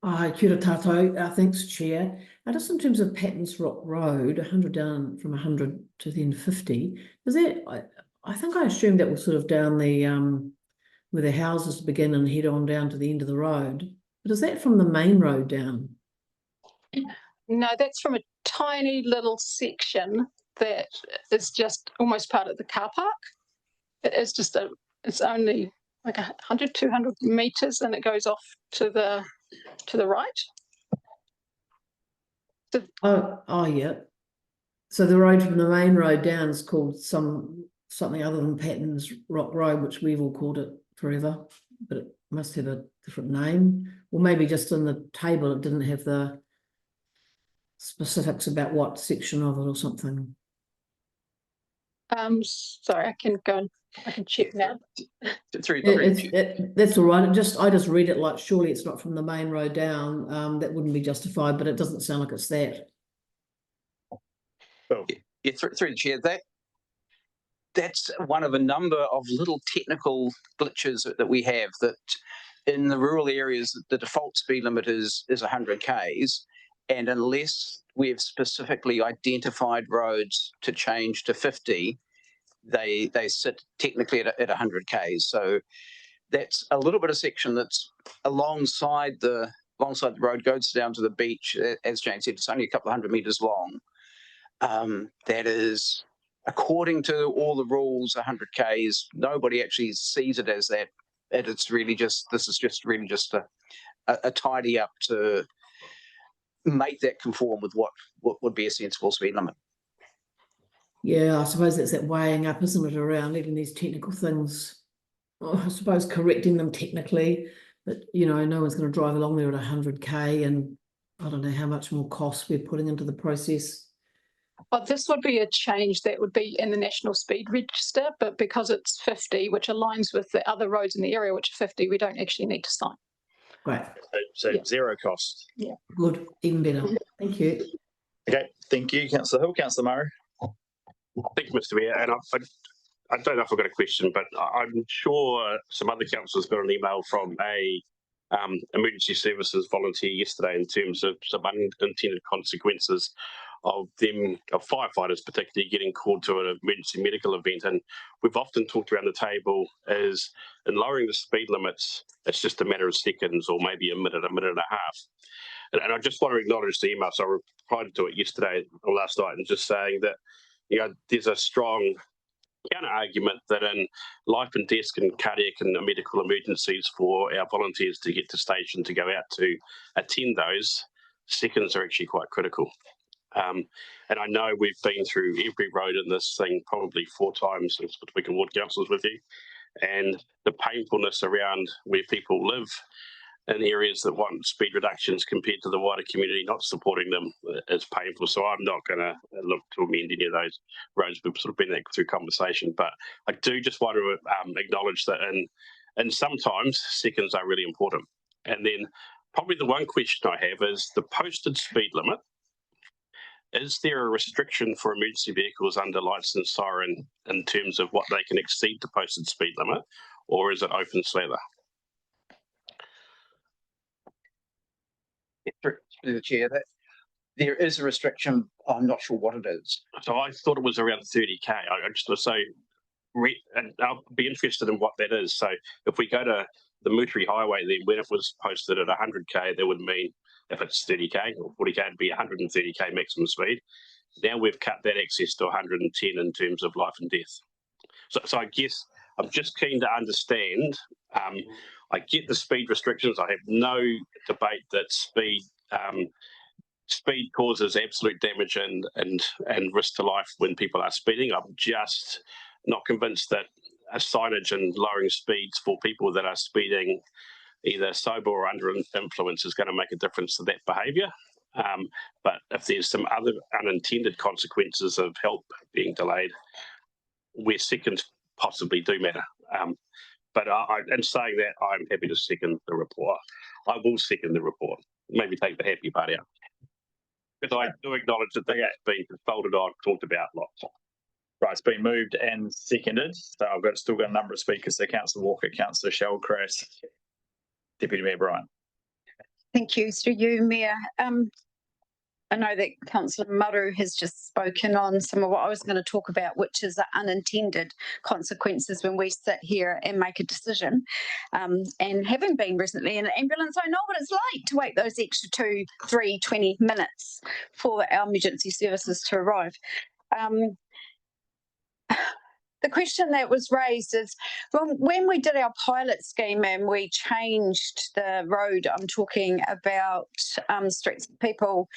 Hi, kia ora tātou. Thanks, Chair. Just in terms of Pattons Rock Road, 100 down from 100 to then 50, is that, I think I assumed that was sort of down the, where the houses begin and head on down to the end of the road. But is that from the main road down? No, that's from a tiny little section that is just almost part of the car park. It's just it's only like 100, 200 meters, and it goes off to the right. Oh yeah. So the road from the main road down is called something other than Pattons Rock Road, which we've all called it forever, but it must have a different name, or maybe just in the table it didn't have the specifics about what section of it or something. Sorry, I can check now. That's all right. I just read it like surely it's not from the main road down. That wouldn't be justified, but it doesn't sound like it's that. Yeah, through the chair, that's one of a number of little technical glitches that we have, that in the rural areas the default speed limit is 100 k's, and unless we've specifically identified roads to change to 50, they sit technically at 100 k's. So that's a little bit of section that's alongside the road, goes down to the beach. As Jane said, it's only a couple of 100 meters long. That is, according to all the rules, 100 k's. Nobody actually sees it as that. This is just really a tidy up to make that conform with what would be a sensible speed limit. Yeah, I suppose it's that weighing up, isn't it, around even these technical things. I suppose correcting them technically, but no one's going to drive along there at 100k, and I don't know how much more cost we're putting into the process. Well, this would be a change that would be in the National Speed Register, but because it's 50, which aligns with the other roads in the area, which are 50, we don't actually need to sign. Great. So yeah. Zero cost. Yeah. Good, even better. Thank you. Okay, thank you, Councillor Hill. Councillor Murray. Thank you, Mr. Mayor. And I don't know if I've got a question, but I'm sure some other councillors got an email from a emergency services volunteer yesterday in terms of some unintended consequences of firefighters particularly getting called to an emergency medical event. And we've often talked around the table is in lowering the speed limits, it's just a matter of seconds or maybe a minute and a half. And I just want to acknowledge the email. So I replied to it yesterday or last night and just saying that, you know, there's a strong counter argument that in life and death and cardiac and medical emergencies for our volunteers to get to station to go out to attend those, seconds are actually quite critical. And I know we've been through every road in this thing probably 4 times since between ward councils with you, and the painfulness around where people live in areas that want speed reductions compared to the wider community not supporting them is painful. So I'm not going to look to amend any of those roads. We've sort of been through conversation, but I do just want to acknowledge that and sometimes seconds are really important. And then probably the one question I have is the posted speed limit. Is there a restriction for emergency vehicles under lights and siren in terms of what they can exceed the posted speed limit, or is it open slather? Through the chair, that there is a restriction. I'm not sure what it is. So I thought it was around 30k. I just want to say, and I'll be interested in what that is. So if we go to the Moutere Highway, then when it was posted at 100k, that would mean if it's 30k or 40k, it'd be 130k maximum speed. Now we've cut that access to 110 in terms of life and death. So I guess I'm just keen to understand. I get the speed restrictions. I have no debate that speed causes absolute damage and risk to life when people are speeding. I'm just not convinced that a signage and lowering speeds for people that are speeding either sober or under influence is going to make a difference to that behaviour. But if there's some other unintended consequences of help being delayed, where seconds possibly do matter. But in saying that, I'm happy to second the report. I will second the report. Maybe take the happy part out. Because I do acknowledge that that's been folded on, talked about lots. Right, it's been moved and seconded. So I've still got a number of speakers. So Councillor Walker, Councillor Shellcrass, Deputy Mayor Bryan. Thank you. Through you, Mayor. I know that Councillor Murray has just spoken on some of what I was going to talk about, which is the unintended consequences when we sit here and make a decision. And having been recently in an ambulance, I know what it's like to wait those extra 2, 3, 20 minutes for our emergency services to arrive. The question that was raised is, well, when we did our pilot scheme and we changed the road, I'm talking about streets of people,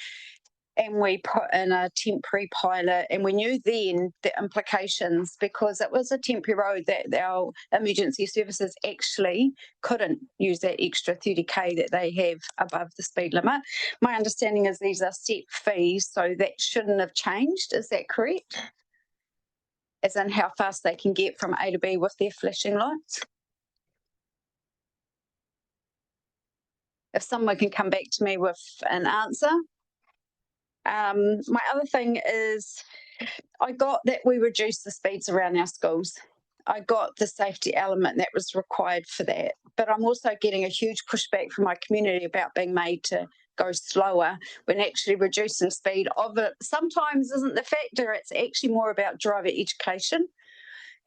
and we put in a temporary pilot, and we knew then the implications because it was a temporary road that our emergency services actually couldn't use that extra 30k that they have above the speed limit. My understanding is these are set fees, so that shouldn't have changed. Is that correct? As in how fast they can get from A to B with their flashing lights? If someone can come back to me with an answer. My other thing is, I got that we reduced the speeds around our schools. I got the safety element that was required for that. But I'm also getting a huge pushback from my community about being made to go slower when actually reducing speed of it sometimes isn't the factor. It's actually more about driver education.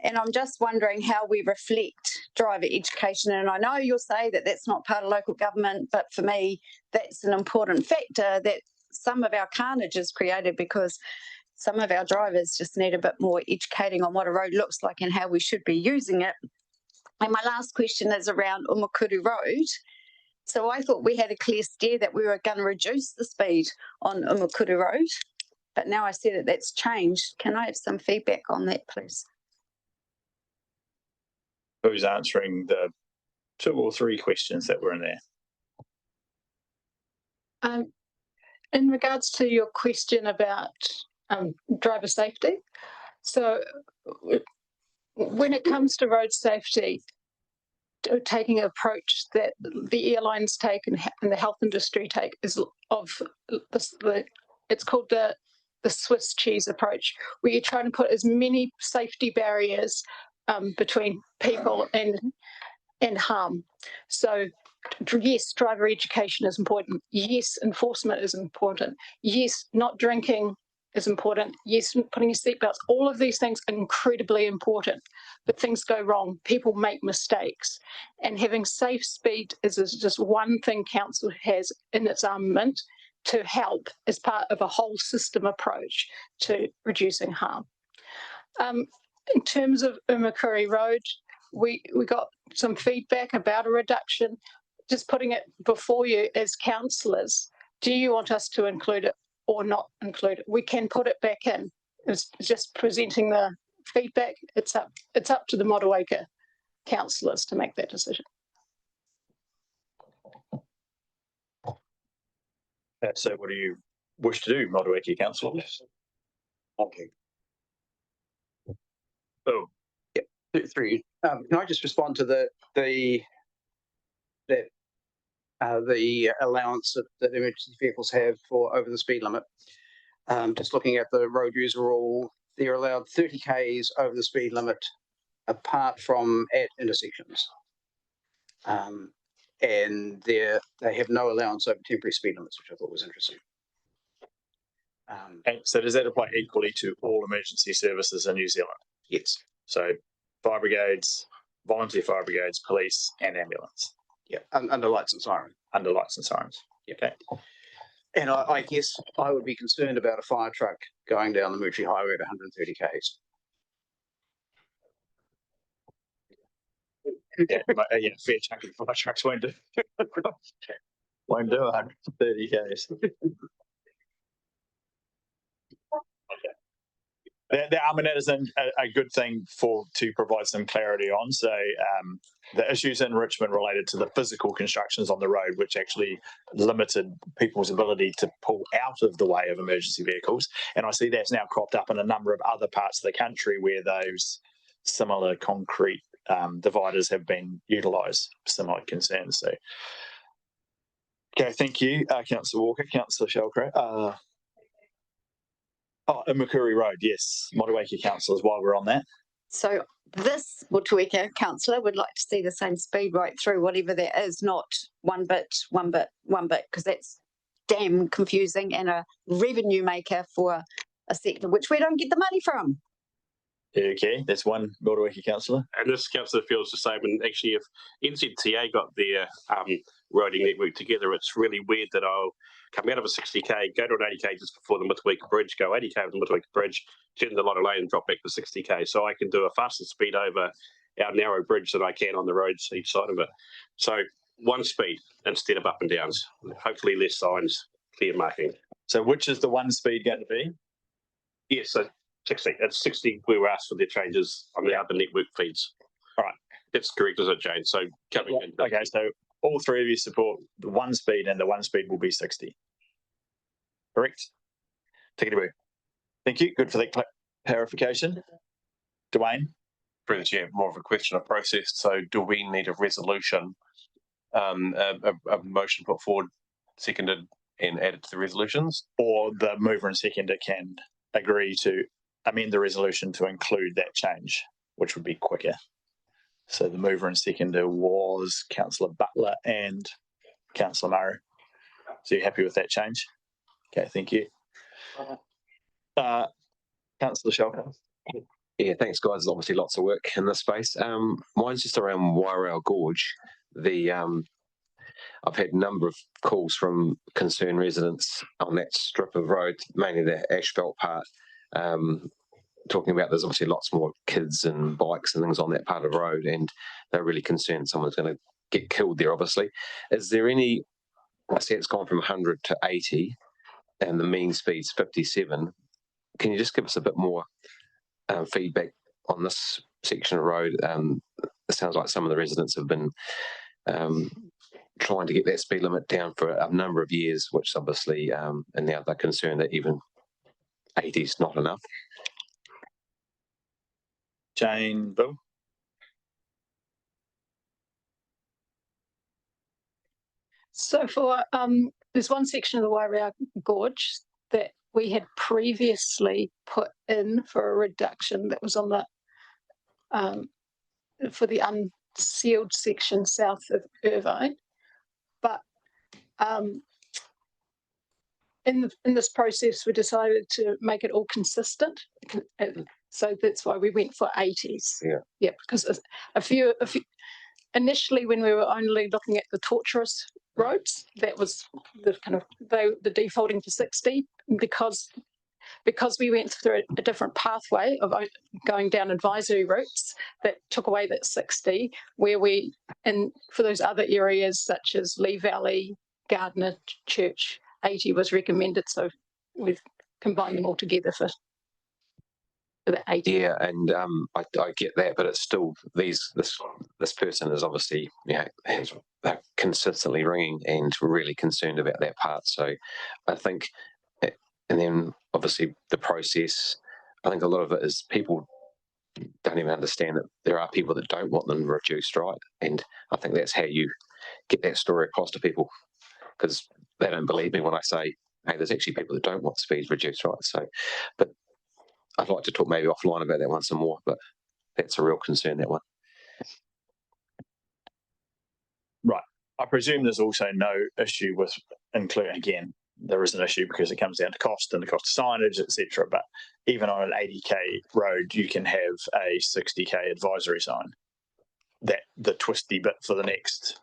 And I'm just wondering how we reflect driver education. And I know you'll say that that's not part of local government, but for me, that's an important factor that some of our carnage is created because some of our drivers just need a bit more educating on what a road looks like and how we should be using it. And my last question is around Umakuru Road. So I thought we had a clear steer that we were going to reduce the speed on Umakuru Road, but now I see that that's changed. Can I have some feedback on that, please? Who's answering the 2 or 3 questions that were in there? In regards to your question about driver safety, so when it comes to road safety, taking an approach that the airlines take and the health industry take is of the it's called the Swiss cheese approach, where you're trying to put as many safety barriers between people and harm. So yes, driver education is important. Yes, enforcement is important. Yes, not drinking is important. Yes, putting your seatbelts. All of these things are incredibly important, but things go wrong. People make mistakes, and having safe speed is just one thing council has in its armament to help as part of a whole system approach to reducing harm. In terms of Umakuri Road, we got some feedback about a reduction. Just putting it before you as councillors, do you want us to include it or not include it? We can put it back in. It's just presenting the feedback. It's up to the Motueka councillors to make that decision. So what do you wish to do, Motueka councillors? Okay. Oh, yeah, through. Can I just respond to the allowance that emergency vehicles have for over the speed limit? Just looking at the road user rule, they're allowed 30 k's over the speed limit, apart from at intersections, and they have no allowance over temporary speed limits, which I thought was interesting. And so does that apply equally to all emergency services in New Zealand? Yes. So fire brigades, volunteer fire brigades, police, and ambulance. Yeah, under lights and sirens. Under lights and sirens. Yeah. Okay. And I guess I would be concerned about a fire truck going down the Murchie Highway at 130 k's. Yeah, fair chunk of fire trucks won't do. Won't do 130 k's. That is a good thing to provide some clarity on. So the issues in Richmond related to the physical constructions on the road, which actually limited people's ability to pull out of the way of emergency vehicles. And I see that's now cropped up in a number of other parts of the country where those similar concrete dividers have been utilised. Similar concerns. So, okay, thank you, Councillor Walker, Councillor Shelcraft. Umakuri Road, yes. Motueka councillors, while we're on that. So this Motueka councillor would like to see the same speed right through, whatever that is, not one bit, because that's damn confusing and a revenue maker for a sector which we don't get the money from. Okay, that's one Motueka councillor. And this councillor feels the same. And actually, if NZTA got their roading network together, it's really weird that I'll come out of a 60k, go to an 80k just before the Motueka Bridge, go 80k over the Motueka Bridge, turn the Lotte Lane and drop back to 60k. So I can do a faster speed over our narrow bridge than I can on the roads each side of it. So one speed instead of up and downs. Hopefully less signs, clear marking. So which is the one speed going to be? Yes, so 60. It's 60. We were asked for the changes on the other network feeds. All right. That's correct, as it changed. So coming in. Okay, so all three of you support the one speed, and the one speed will be 60. Correct? Take it away. Thank you. Good for that clarification. Dwayne? Through the chair, more of a question of process. So do we need a resolution, a motion put forward, seconded and added to the resolutions? Or the mover and seconder can agree to amend the resolution to include that change, which would be quicker. So the mover and seconder was Councillor Butler and Councillor Murray. So you're happy with that change? Okay, thank you. Councillor Shelcraft. Yeah, thanks, guys. There's obviously lots of work in this space. Mine's just around Wairau Gorge. I've had a number of calls from concerned residents on that strip of road, mainly the asphalt part, talking about there's obviously lots more kids and bikes and things on that part of the road, and they're really concerned someone's going to get killed there, obviously. Is there any, I see it's gone from 100 to 80 and the mean speed's 57. Can you just give us a bit more feedback on this section of road? It sounds like some of the residents have been trying to get that speed limit down for a number of years, which obviously, and now they're concerned that even 80 is not enough. Jane, Bill? So for there's one section of the Wairau Gorge that we had previously put in for a reduction that was on the for the unsealed section south of Irvine, but in this process we decided to make it all consistent, so that's why we went for 80s. Yeah, because a few initially when we were only looking at the tortuous roads, that was the kind of the defaulting to 60, because we went through a different pathway of going down advisory routes that took away that 60, where and for those other areas such as Lee Valley, Gardner, Church, 80 was recommended. So we've combined them all together for the 80. Yeah, and I get that, but it's still this person is obviously, you know, they're consistently ringing and really concerned about that part. So I think, and then obviously the process, I think a lot of it is people don't even understand that there are people that don't want them reduced, right? And I think that's how you get that story across to people, because they don't believe me when I say, hey, there's actually people that don't want speeds reduced, right? So, but I'd like to talk maybe offline about that one some more, but that's a real concern, that one. Right. I presume there's also no issue with including, again, there is an issue because it comes down to cost and the cost of signage, etc. But even on an 80k road, you can have a 60k advisory sign. That the twisty bit for the next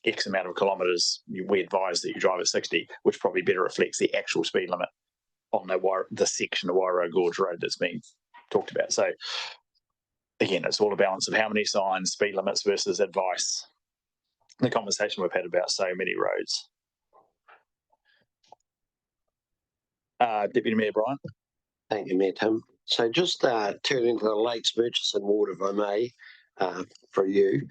X amount of kilometres, we advise that you drive at 60, which probably better reflects the actual speed limit on the section of Wairau Gorge Road that's being talked about. So again, it's all a balance of how many signs, speed limits versus advice. The conversation we've had about so many roads. Deputy Mayor Brian. Thank you, Mayor Tim. So just turning to the Lakes Murchison ward, if I may, for you,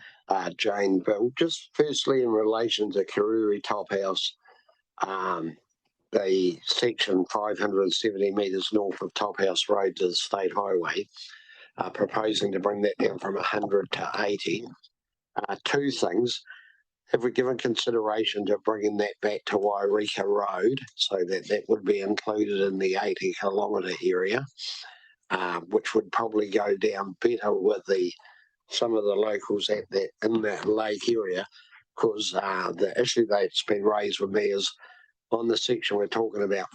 Jane, Bill, just firstly in relation to Karuri Top House, the section 570 metres north of Top House Road to the State Highway, proposing to bring that down from 100 to 80. Two things. Have we given consideration to bringing that back to Wairika Road so that would be included in the 80 kilometre area, which would probably go down better with some of the locals in that lake area, because the issue that's been raised with me is on the section we're talking about,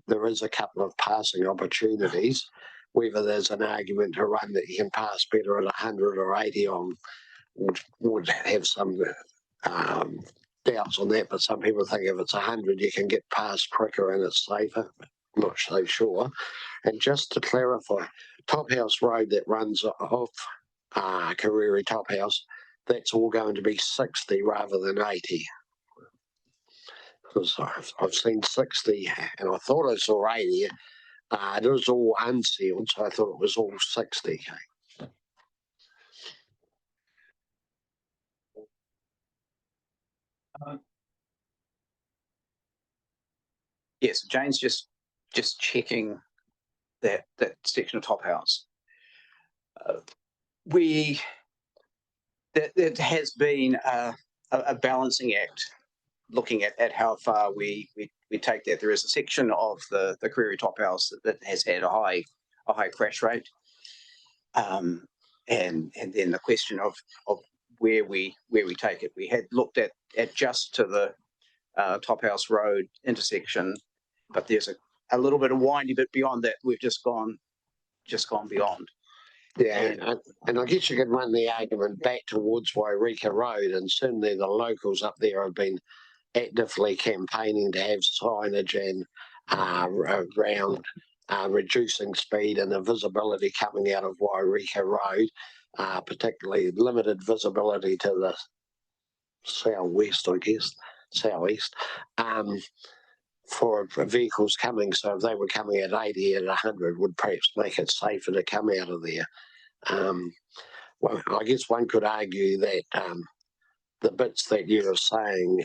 there is a couple of passing opportunities. Whether there's an argument to run that you can pass better at 100 or 80 on would have some doubts on that, but some people think if it's 100 you can get past quicker and it's safer. I'm not so sure. And just to clarify, Top House Road that runs off Kariri Top House, that's all going to be 60 rather than 80. Because I've seen 60 and I thought I saw 80. It was all unsealed, so I thought it was all 60. Yes, Jane's just checking that section of Top House. That has been a balancing act, looking at how far we take that. There is a section of the Kariri Top House that has had a high crash rate, and then the question of where we take it. We had looked at just to the Top House Road intersection, but there's a little bit of windy bit beyond that. We've just gone beyond. Yeah, and I guess you could run the argument back towards Wairika Road, and certainly the locals up there have been actively campaigning to have signage and around reducing speed and the visibility coming out of Wairika Road, particularly limited visibility to the southwest, I guess, southeast, for vehicles coming. So if they were coming at 80 and 100, would perhaps make it safer to come out of there. Well, I guess one could argue that the bits that you're saying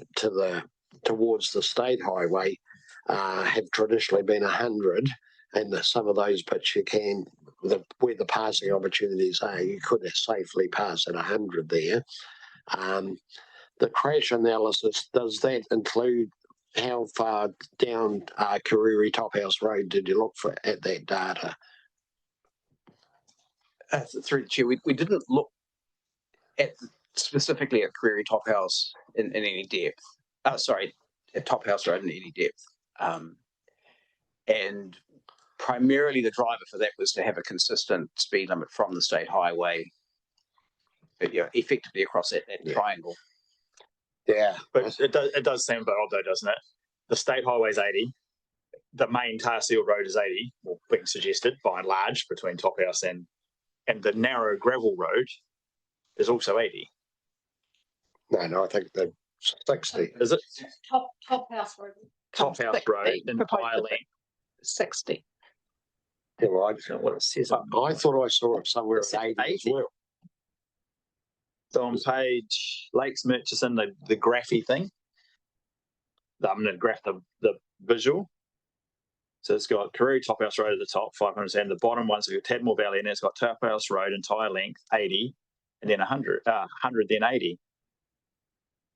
towards the state highway have traditionally been 100, and some of those bits you can, where the passing opportunities are, you could safely pass at 100 there. The crash analysis, does that include how far down Kariri Top House Road did you look for at that data? Through the chair, we didn't look at specifically at Kariri Top House in any depth. Sorry, at Top House Road in any depth. And primarily the driver for that was to have a consistent speed limit from the state highway, but, effectively across that triangle. Yeah, but it does seem a bit odd though, doesn't it? The state highway is 80. The main tar sealed road is 80, well, being suggested by and large between Top House and the narrow gravel road is also 80. No, I think they're 60. Is it? Top House Road. Top House 60, Road entire length. 60. Yeah, well, That's not what it says. I thought I saw it somewhere at 80 as well. So on page Lakes Murchison, the graphy thing, I'm going to graph the visual. So it's got Kariri Top House Road at the top, 500, and the bottom one's got Tadmore Valley, and it's got Top House Road entire length, 80, and then 100, then 80.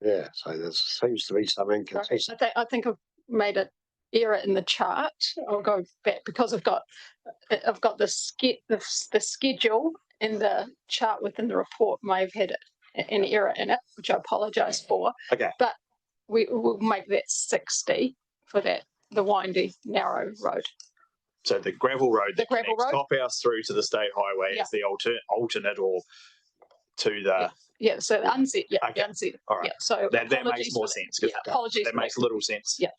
Yeah, so there seems to be some inconsistency. I think I've made an error in the chart. I'll go back because I've got the schedule in the chart within the report may have had an error in it, which I apologise for. Okay. But we will make that 60 for the windy, narrow road. So the gravel road, the gravel road, Top House through to the state highway is the alternate or to the. Yeah, so the unset, okay. The unset. All right. Yeah, so that makes more sense. Yeah, apologies. That makes little sense. Yeah.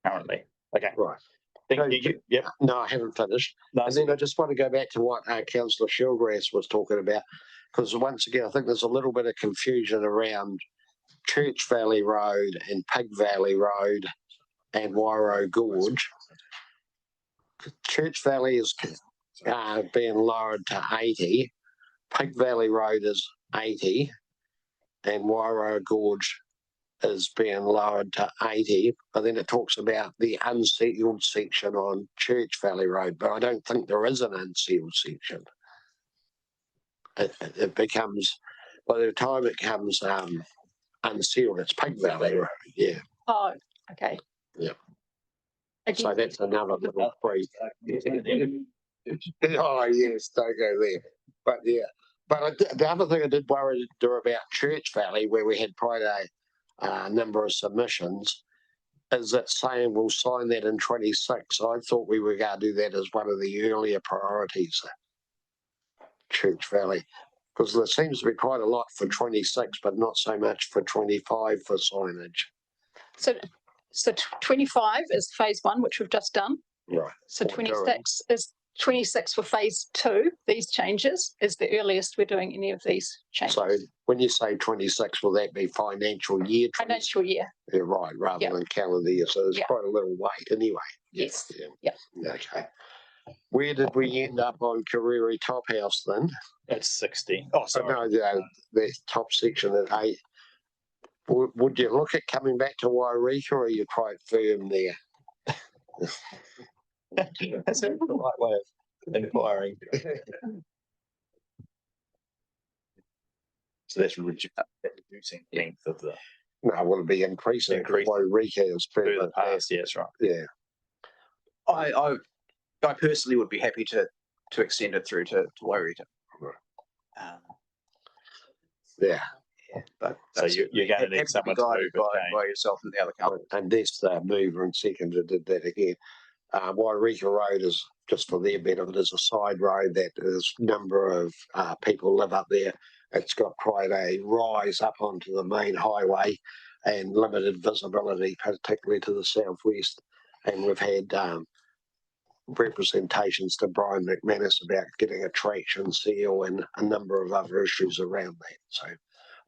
Currently. Okay. Right. Thank you. Yep. No, I haven't finished. No, and then I just want to go back to what Councillor Shieldgrass was talking about, because once again, I think there's a little bit of confusion around Church Valley Road and Pig Valley Road and Wairo Gorge. Church Valley is being lowered to 80. Pig Valley Road is 80, and Wairo Gorge is being lowered to 80, but then it talks about the unsealed section on Church Valley Road, but I don't think there is an unsealed section. It becomes, by the time it comes unsealed, it's Pig Valley Road, yeah. Oh, okay. Yeah. Again. So that's another little brief. Oh, yes, don't go there. But yeah, but the other thing I did worry about Church Valley, where we had quite a number of submissions, is that saying we'll sign that in 26. I thought we were going to do that as one of the earlier priorities, Church Valley, because there seems to be quite a lot for 26, but not so much for 25 for signage. So 25 is phase 1, which we've just done. Right. So 26 is 26 for phase 2. These changes is the earliest we're doing any of these changes. So when you say 26, will that be financial year? Financial year. Yeah, right, rather than calendar year. So there's quite a little wait anyway. Yes. Yeah. Okay. Where did we end up on Kariri Top House then? It's 60. Oh, sorry. No, the top section at 8. Would you look at coming back to Wairika, or are you quite firm there? That's the right way of inquiring. So that's reducing length of the. No, will it be increasing? Wairika is further past. Yeah, that's right. Yeah. I personally would be happy to extend it through to Wairika. Yeah. But so you're going to need someone to move by yourself and the other council. And this mover and seconder did that again. Wairika Road is, just for their benefit, is a side road that there's a number of people live up there. It's got quite a rise up onto the main highway and limited visibility, particularly to the southwest. And we've had representations to Brian McManus about getting a traction seal and a number of other issues around that. So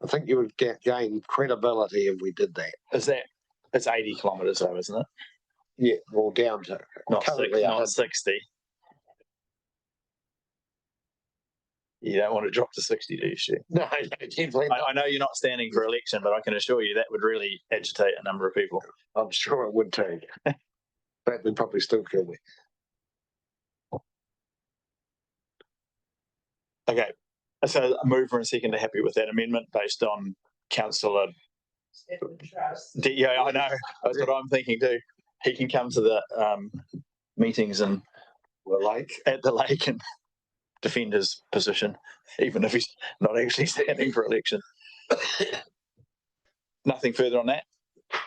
I think you would gain credibility if we did that. It's 80 kilometres though, isn't it? Yeah, well, down to not 60. You don't want to drop to 60, do you, Stu? No, definitely not. I know you're not standing for election, but I can assure you that would really agitate a number of people. I'm sure it would too. But they'd probably still kill me. Okay, so a mover and seconder happy with that amendment based on Councillor Yeah, I know. That's what I'm thinking too. He can come to the meetings and at the lake and defend his position, even if he's not actually standing for election. Nothing further on that.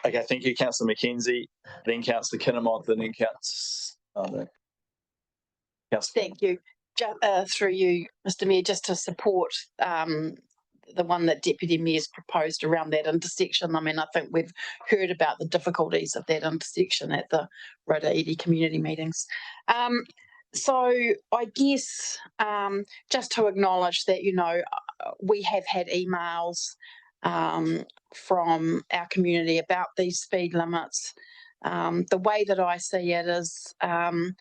Okay, thank you, Councillor McKenzie. Then Councillor Kinnemont, then Councillor. Thank you. Through you, Mr. Mayor, just to support the one that Deputy Mayor's proposed around that intersection. I mean, I think we've heard about the difficulties of that intersection at the Rotorua community meetings. So I guess just to acknowledge that, you know, we have had emails from our community about these speed limits. The way that I see it is, in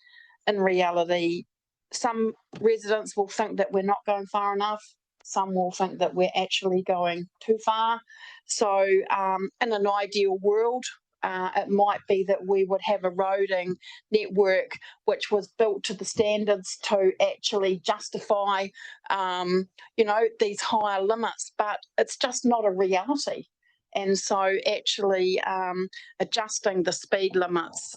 reality, some residents will think that we're not going far enough. Some will think that we're actually going too far. So in an ideal world, it might be that we would have a roading network which was built to the standards to actually justify, you know, these higher limits, but it's just not a reality. And so actually adjusting the speed limits,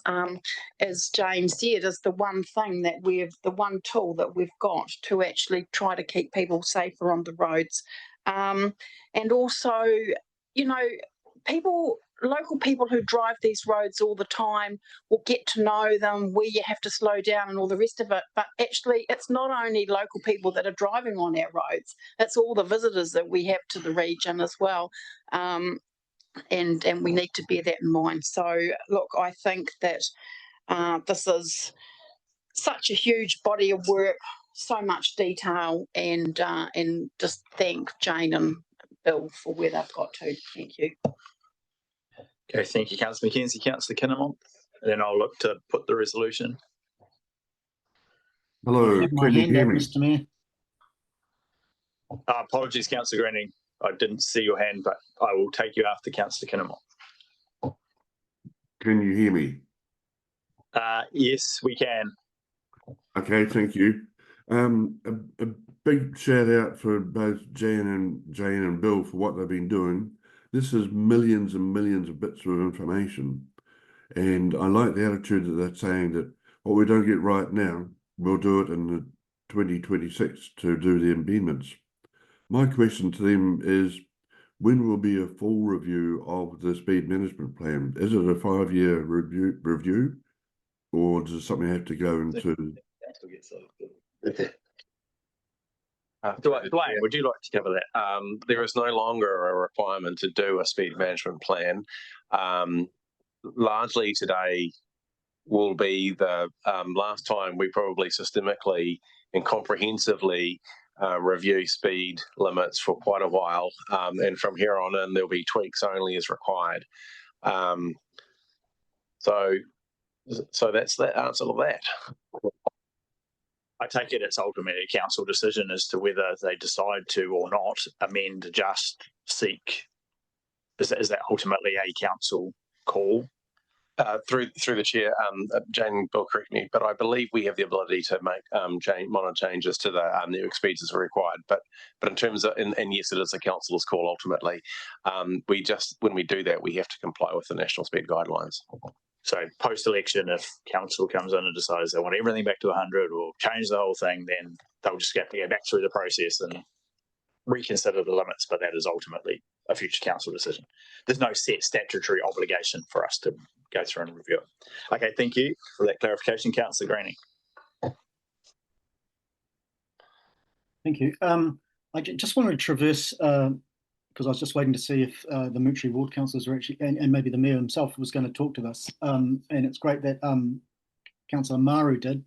as James said, is the one thing that the one tool that we've got to actually try to keep people safer on the roads. And also, you know, local people who drive these roads all the time will get to know them, where you have to slow down and all the rest of it. But actually, it's not only local people that are driving on our roads, it's all the visitors that we have to the region as well. And we need to bear that in mind. So, look, I think that this is such a huge body of work, so much detail, and just thank Jane and Bill for where they've got to. Thank you. Okay, thank you, Councillor McKenzie. Councillor Kinnemont. Then I'll look to put the resolution. Hello, can you hear me? Mr. Mayor. Apologies, Councillor Greening. I didn't see your hand, but I will take you after Councillor Kinnemont. Can you hear me? Yes, we can. Okay, thank you. A big shout out for both Jane and Bill for what they've been doing. This is millions and millions of bits of information, and I like the attitude that they're saying that what we don't get right now, we'll do it in the 2026 to do the amendments. My question to them is, when will be a full review of the speed management plan? Is it a 5-year review, or does something have to go into? Dwayne, would you like to cover that? There is no longer a requirement to do a speed management plan. Largely today will be the last time we probably systemically and comprehensively review speed limits for quite a while, and from here on in there'll be tweaks only as required. So that's the answer to that. I take it it's ultimately a council decision as to whether they decide to or not amend, adjust, seek. Is that ultimately a council call? Through the chair, Jane, Bill, correct me, but I believe we have the ability to make minor changes to the network speeds as required. But in terms of, and yes, it is a council's call ultimately. When we do that, we have to comply with the national speed guidelines. So post-election, if council comes in and decides they want everything back to 100 or change the whole thing, then they'll just have to go back through the process and reconsider the limits, but that is ultimately a future council decision. There's no set statutory obligation for us to go through and review it. Okay, thank you for that clarification, Councillor Greening. Thank you. I just wanted to traverse, because I was just waiting to see if the Mountry Ward councillors are actually, and maybe the mayor himself was going to talk to us. And it's great that Councillor Maru did,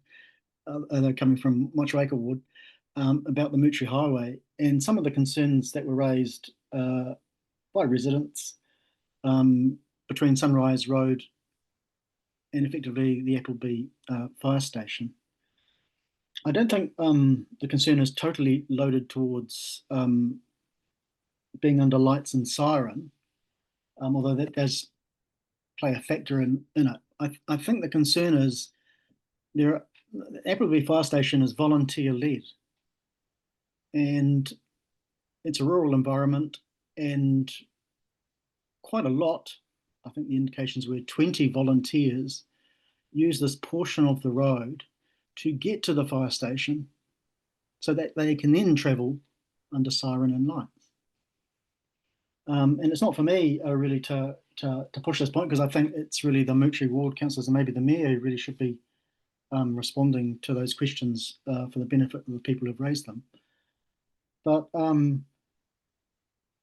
they're coming from Motueka Ward, about the Mountry Highway and some of the concerns that were raised by residents between Sunrise Road and effectively the Appleby fire station. I don't think the concern is totally loaded towards being under lights and siren, although that does play a factor in it. I think the concern is the Appleby fire station is volunteer-led, and it's a rural environment, and quite a lot, I think the indications were 20 volunteers use this portion of the road to get to the fire station so that they can then travel under siren and lights. And it's not for me really to push this point, because I think it's really the Moutere ward councillors and maybe the mayor who really should be responding to those questions for the benefit of the people who've raised them. But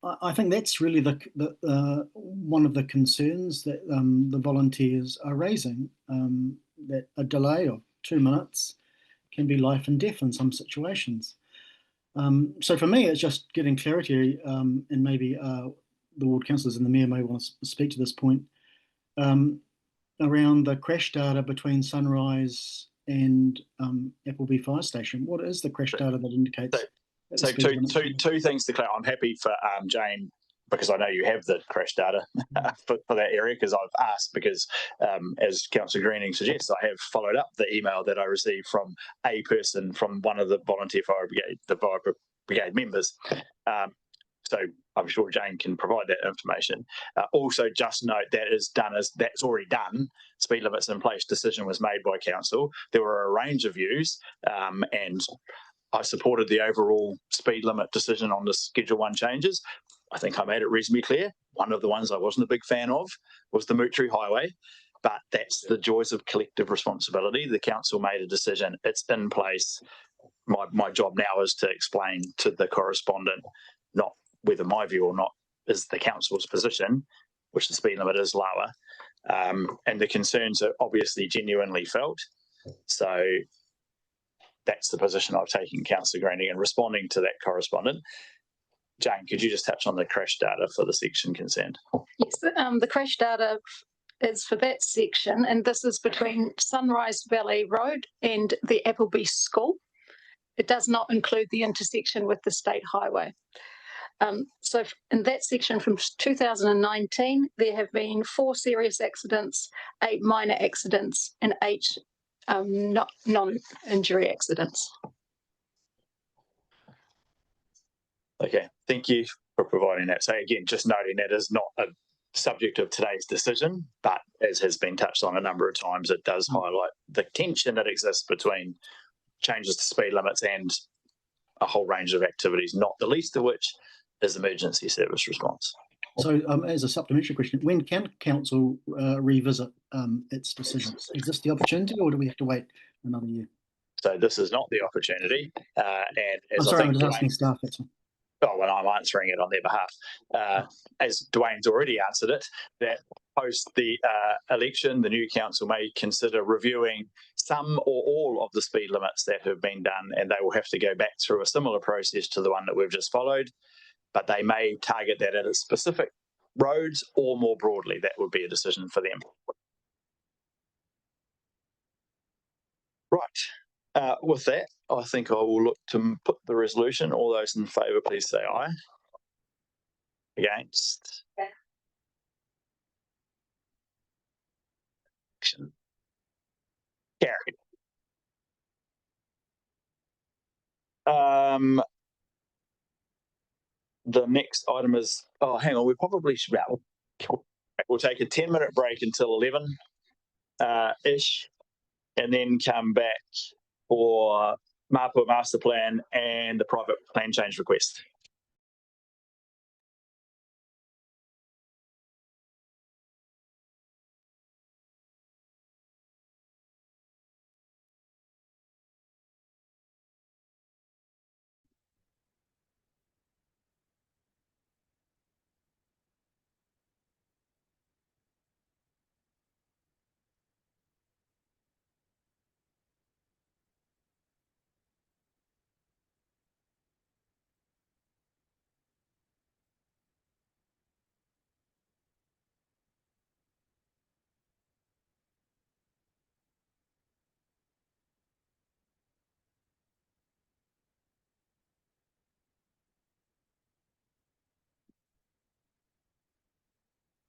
I think that's really the one of the concerns that the volunteers are raising, that a delay of 2 minutes can be life and death in some situations. So for me, it's just getting clarity, and maybe the ward councillors and the mayor may want to speak to this point, around the crash data between Sunrise and Appleby Fire Station. What is the crash data that indicates? So two things to clarify. I'm happy for Jane, because I know you have the crash data for that area, because I've asked, because as Councillor Greening suggests, I have followed up the email that I received from a person from one of the volunteer fire brigade, the fire brigade members. So I'm sure Jane can provide that information. Also, just note that is done as that's already done. Speed limits in place decision was made by council. There were a range of views, and I supported the overall speed limit decision on the Schedule 1 changes. I think I made it reasonably clear. One of the ones I wasn't a big fan of was the Moutere Highway, but that's the joys of collective responsibility. The council made a decision. It's in place. My job now is to explain to the correspondent, not whether my view or not is the council's position, which the speed limit is lower. And the concerns are obviously genuinely felt. So that's the position I've taken, Councillor Greening, and responding to that correspondent. Jane, could you just touch on the crash data for the section concerned? Yes, the crash data is for that section, and this is between Sunrise Valley Road and the Appleby School. It does not include the intersection with the state highway. So in that section from 2019, there have been 4 serious accidents, 8 minor accidents, and 8 non-injury accidents. Okay, thank you for providing that. So again, just noting that is not a subject of today's decision, but as has been touched on a number of times, it does highlight the tension that exists between changes to speed limits and a whole range of activities, not the least of which is emergency service response. So as a supplementary question, when can council revisit its decision? Is this the opportunity, or do we have to wait another year? So this is not the opportunity. And as I'm sorry, I think I'm just asking staff. That's all. Oh, well, I'm answering it on their behalf. As Dwayne's already answered it, that post the election, the new council may consider reviewing some or all of the speed limits that have been done, and they will have to go back through a similar process to the one that we've just followed, but they may target that at specific roads or more broadly. That would be a decision for them. Right. With that, I think I will look to put the resolution. All those in favour, please say aye. Against? Action. Carried. The next item is, oh, hang on, we probably should, we'll take a 10-minute break until 11 ish, and then come back for Mapua Master Plan and the private plan change request.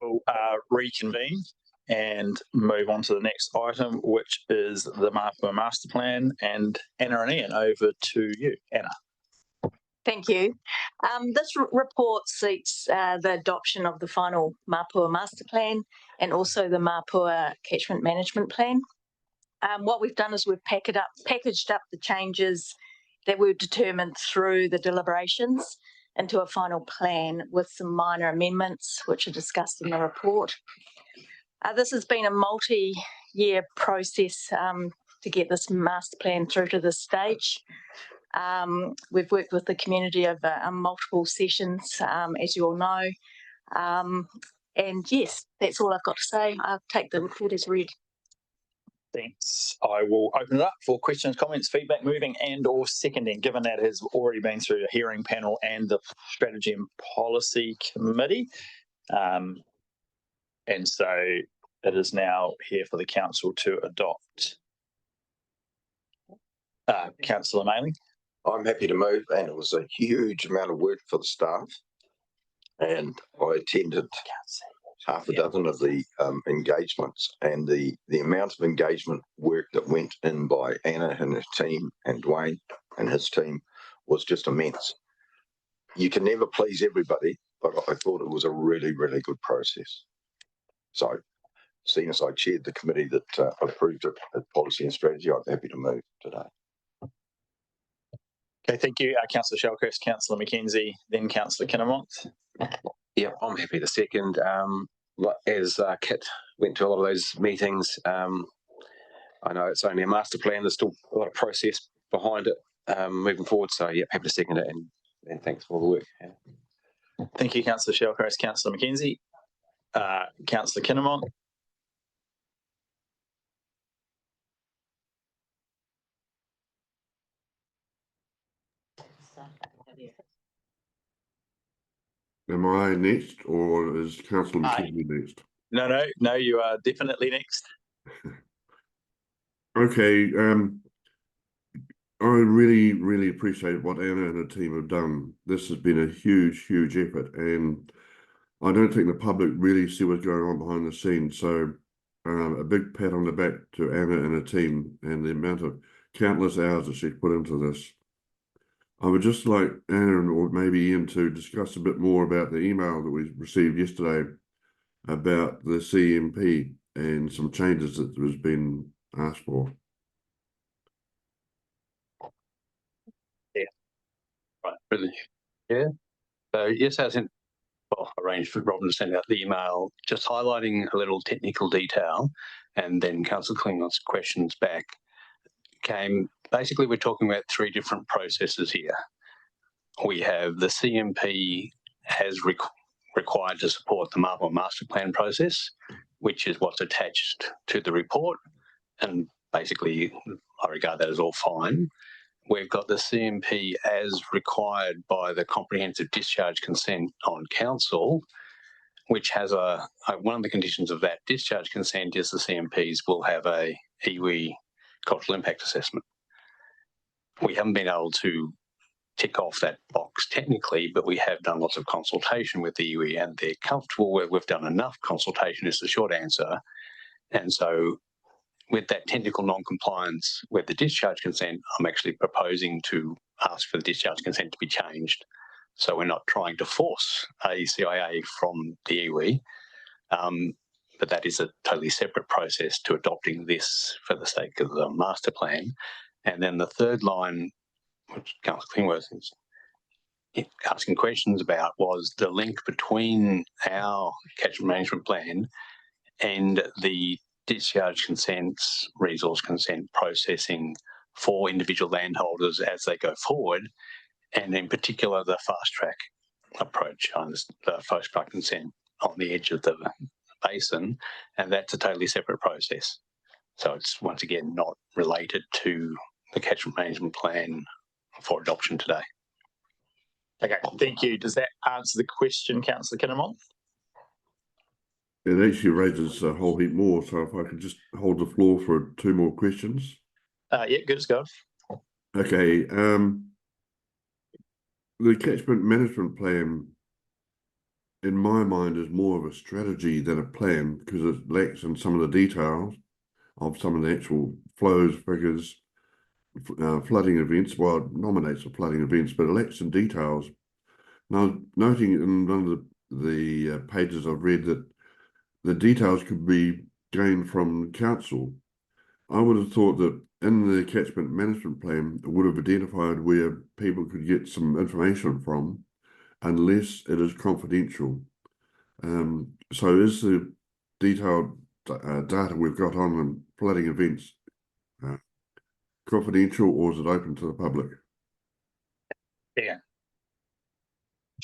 We'll reconvene and move on to the next item, which is the Mapua Master Plan. And Anna and Ian, over to you. Anna. Thank you. This report seeks the adoption of the final Mapua Master Plan and also the Mapua Catchment Management Plan. What we've done is we've packaged up the changes that we've determined through the deliberations into a final plan with some minor amendments which are discussed in the report. This has been a multi-year process to get this master plan through to this stage. We've worked with the community over multiple sessions, as you all know. And yes, that's all I've got to say. I'll take the report as read. Thanks. I will open it up for questions, comments, feedback, moving and or seconding, given that it has already been through a hearing panel and the Strategy and Policy Committee. And so it is now here for the council to adopt. Councillor Mailing. I'm happy to move, and it was a huge amount of work for the staff. And I attended half a dozen of the engagements, and the amount of engagement work that went in by Anna and her team and Dwayne and his team was just immense. You can never please everybody, but I thought it was a really, really good process. So, seeing as I chaired the committee that approved it at Policy and Strategy, I'm happy to move today. Okay, thank you. Councillor Shellcrest, Councillor Mackenzie, then Councillor Kinnemont. Yeah, I'm happy to second. As Kit went to a lot of those meetings, I know it's only a master plan. There's still a lot of process behind it moving forward. So, yeah, happy to second it, and thanks for all the work. Yeah. Thank you, Councillor Shellcrest, Councillor Mackenzie. Councillor Kinnemont. Am I next, or is Councillor McKinley next? No, you are definitely next. Okay, I really, really appreciate what Anna and her team have done. This has been a huge, huge effort, and I don't think the public really see what's going on behind the scenes. So a big pat on the back to Anna and her team and the amount of countless hours that she's put into this. I would just like Anna or maybe Ian to discuss a bit more about the email that we received yesterday about the CMP and some changes that has been asked for. Yeah. Right. Really. Yeah. So yes, I arranged for Robin to send out the email, just highlighting a little technical detail, and then Councillor Klingmont's questions back came. Basically, we're talking about three different processes here. We have the CMP as required to support the Mapua Master Plan process, which is what's attached to the report, and basically I regard that as all fine. We've got the CMP as required by the Comprehensive Discharge Consent on Council, which has one of the conditions of that discharge consent is the CMPs will have a iwi cultural impact assessment. We haven't been able to tick off that box technically, but we have done lots of consultation with the iwi, and they're comfortable where we've done enough consultation is the short answer. And so with that technical non-compliance with the discharge consent, I'm actually proposing to ask for the discharge consent to be changed. So we're not trying to force a CIA from the iwi, but that is a totally separate process to adopting this for the sake of the master plan. And then the third line, which Councillor Klingworth is asking questions about, was the link between our catchment management plan and the discharge consents, resource consent processing for individual landholders as they go forward, and in particular the fast track approach on the fast track consent on the edge of the basin, and that's a totally separate process. So it's once again not related to the catchment management plan for adoption today. Okay, thank you. Does that answer the question, Councillor Kinnemont? It actually raises a whole heap more, so if I could just hold the floor for two more questions. Yeah, good as go. Okay, the catchment management plan, in my mind, is more of a strategy than a plan because it lacks in some of the details of some of the actual flows, figures, flooding events, well, it nominates the flooding events, but it lacks some details. Now, noting in one of the pages I've read that the details could be gained from council. I would have thought that in the catchment management plan, it would have identified where people could get some information from, unless it is confidential. So is the detailed data we've got on flooding events confidential, or is it open to the public? Yeah.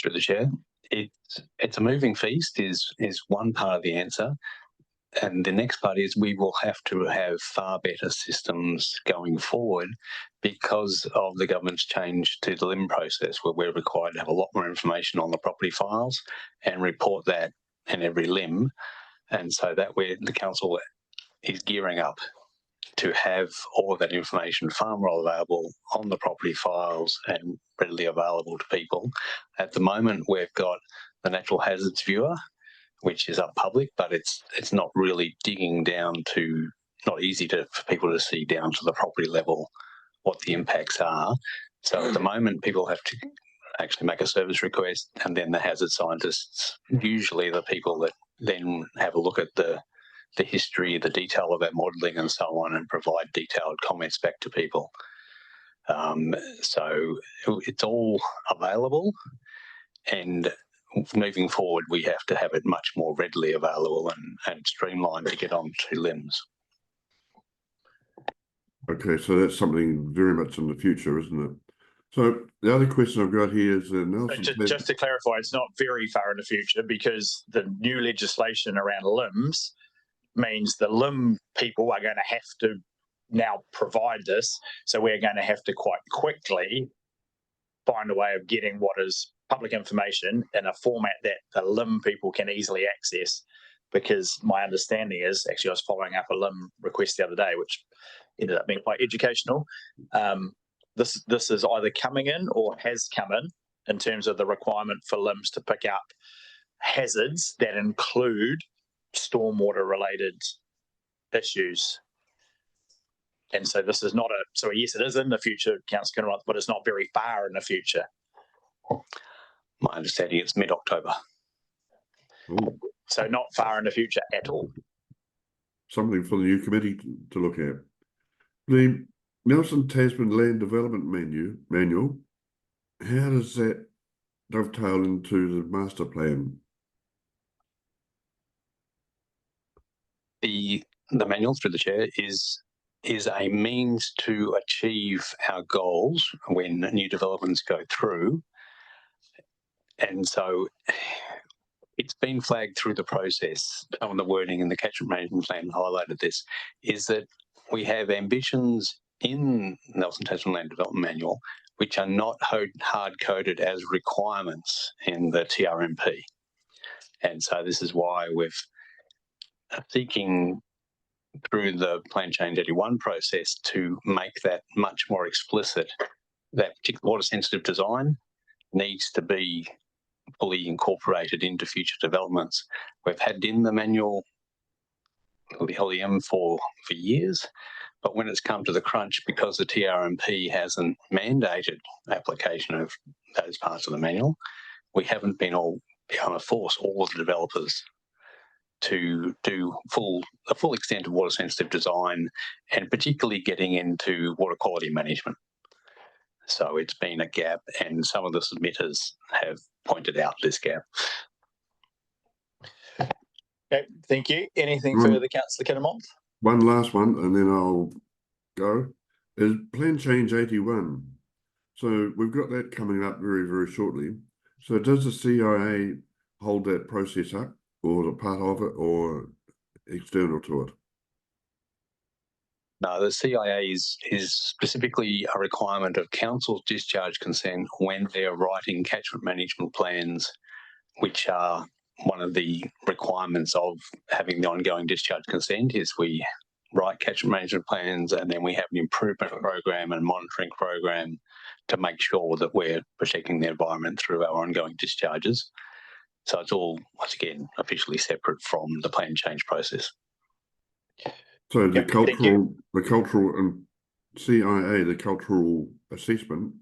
Through the chair, it's a moving feast is one part of the answer. And the next part is we will have to have far better systems going forward because of the government's change to the LIM process, where we're required to have a lot more information on the property files and report that in every LIM. And so that the council is gearing up to have all of that information far more available on the property files and readily available to people. At the moment, we've got the natural hazards viewer, which is up public, but it's not really digging down to, not easy for people to see down to the property level what the impacts are. So at the moment, people have to actually make a service request, and then the hazard scientists, usually the people that then have a look at the history, the detail of our modelling and so on, and provide detailed comments back to people. So it's all available, and moving forward, we have to have it much more readily available and streamlined to get on to LIMS. Okay, so that's something very much in the future, isn't it? So the other question I've got here is Nelson. Just to clarify, it's not very far in the future, because the new legislation around LIMS means the LIM people are going to have to now provide this. So we're going to have to quite quickly find a way of getting what is public information in a format that the LIM people can easily access. Because my understanding is, actually I was following up a LIM request the other day, which ended up being quite educational. This is either coming in or has come in terms of the requirement for LIMS to pick up hazards that include stormwater related issues. And so this is not so yes, it is in the future, Councillor Kinroth, but it's not very far in the future. My understanding it's mid-October. So not far in the future at all. Something for the new committee to look at. The Nelson Tasman Land Development Manual, how does that dovetail into the master plan? The manual, through the chair, is a means to achieve our goals when new developments go through. And so it's been flagged through the process. Some of the wording in the catchment management plan highlighted this, is that we have ambitions in Nelson Tasman Land Development Manual which are not hard-coded as requirements in the TRMP. And so this is why we're seeking through the Plan Change 81 process to make that much more explicit. That particular water-sensitive design needs to be fully incorporated into future developments. We've had in the manual the LEM for years, but when it's come to the crunch, because the TRMP hasn't mandated application of those parts of the manual, we haven't been able to force all of the developers to do a full extent of water sensitive design, and particularly getting into water quality management. So it's been a gap, and some of the submitters have pointed out this gap. Okay, thank you. Anything further, Councillor Kinnemont? One last one, and then I'll go. Is Plan Change 81. So we've got that coming up very, very shortly. So does the CIA hold that process up, or is it part of it, or external to it? No, the CIA is specifically a requirement of council's discharge consent when they're writing catchment management plans, which are one of the requirements of having the ongoing discharge consent. Is we write catchment management plans, and then we have an improvement program and monitoring program to make sure that we're protecting the environment through our ongoing discharges. So it's all, once again, officially separate from the plan change process. So the cultural CIA, the cultural assessment,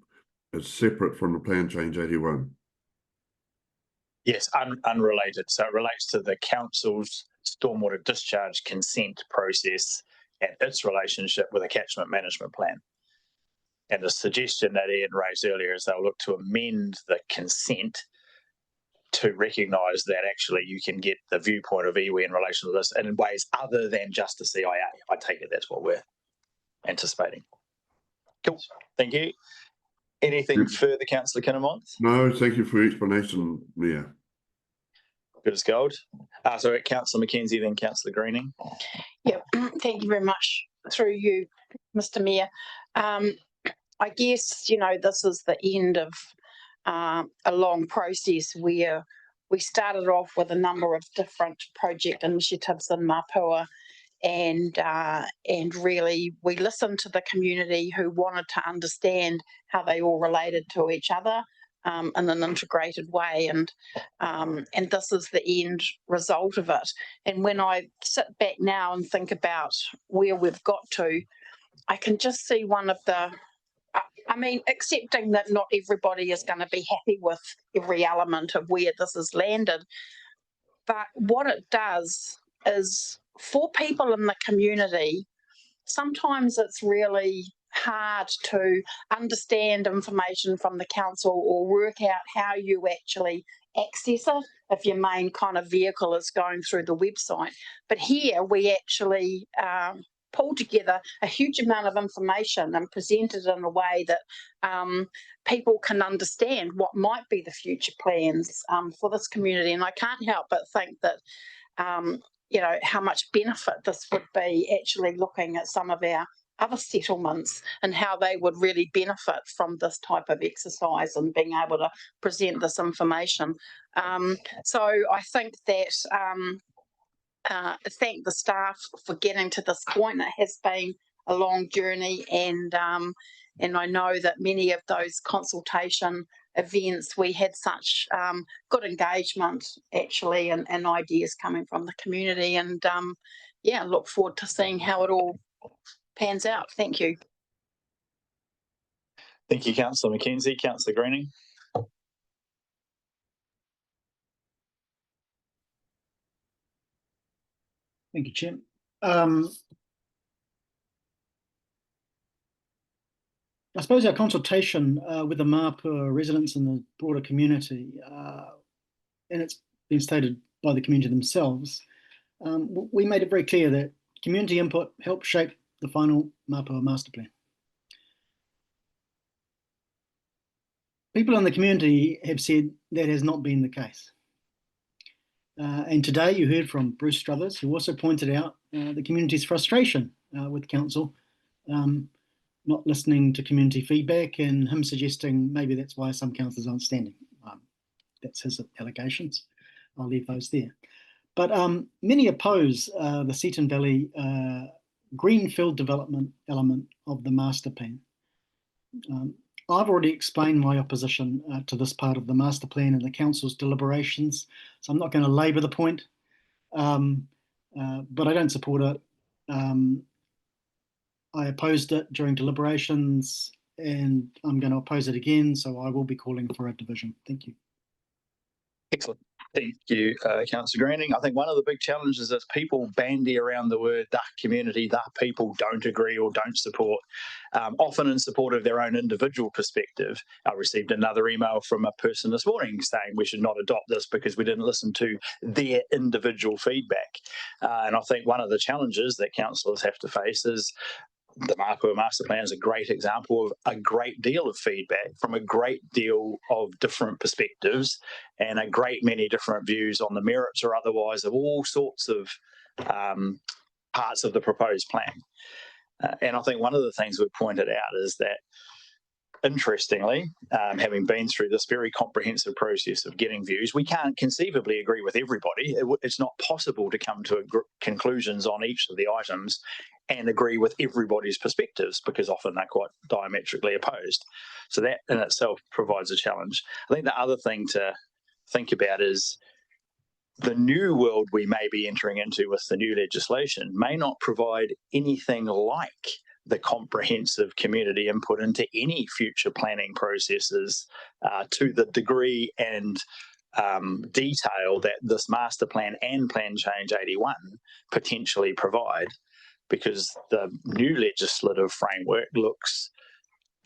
is separate from the Plan Change 81. Yes, unrelated. So it relates to the council's stormwater discharge consent process and its relationship with a catchment management plan. And the suggestion that Ian raised earlier is they'll look to amend the consent to recognise that actually you can get the viewpoint of iwi in relation to this in ways other than just the CIA. I take it that's what we're anticipating. Cool. Thank you. Anything further, Councillor Kinnemont? No, thank you for your explanation, Mayor. Good as gold. So Councillor Mackenzie, then Councillor Greening. Yeah, thank you very much. Through you, Mr. Mayor. I guess, you know, this is the end of a long process where we started off with a number of different project initiatives in Mapua, and really we listened to the community who wanted to understand how they all related to each other in an integrated way, and this is the end result of it. And when I sit back now and think about where we've got to, I can just see one of the, I mean, accepting that not everybody is going to be happy with every element of where this has landed, but what it does is for people in the community, sometimes it's really hard to understand information from the council or work out how you actually access it if your main kind of vehicle is going through the website. But here we actually pulled together a huge amount of information and presented in a way that people can understand what might be the future plans for this community. And I can't help but think that you know, how much benefit this would be actually looking at some of our other settlements and how they would really benefit from this type of exercise and being able to present this information. So I think that thank the staff for getting to this point. It has been a long journey, and I know that many of those consultation events we had such good engagement actually, and ideas coming from the community, and yeah, look forward to seeing how it all pans out. Thank you. Thank you, Councillor Mackenzie. Councillor Greening. Thank you, Chair. I suppose our consultation with the Mapua residents and the broader community, and it's been stated by the community themselves, we made it very clear that community input helped shape the final Mapua master plan. People in the community have said that has not been the case. And today you heard from Bruce Struthers, who also pointed out the community's frustration with council not listening to community feedback, and him suggesting maybe that's why some councillors aren't standing. That's his allegations. I'll leave those there. But many oppose the Seton Valley greenfield development element of the master plan. I've already explained my opposition to this part of the master plan in the council's deliberations, so I'm not going to labour the point, but I don't support it. I opposed it during deliberations, and I'm going to oppose it again, so I will be calling for a division. Thank you. Excellent. Thank you, Councillor Greening. I think one of the big challenges is people bandy around the word the community, the people don't agree or don't support, often in support of their own individual perspective. I received another email from a person this morning saying we should not adopt this because we didn't listen to their individual feedback. And I think one of the challenges that councillors have to face is the Mapua Master Plan is a great example of a great deal of feedback from a great deal of different perspectives and a great many different views on the merits or otherwise of all sorts of parts of the proposed plan. And I think one of the things we've pointed out is that, interestingly, having been through this very comprehensive process of getting views, we can't conceivably agree with everybody. It's not possible to come to conclusions on each of the items and agree with everybody's perspectives because often they're quite diametrically opposed. So that in itself provides a challenge. I think the other thing to think about is the new world we may be entering into with the new legislation may not provide anything like the comprehensive community input into any future planning processes to the degree and detail that this master plan and plan change 81 potentially provide, because the new legislative framework looks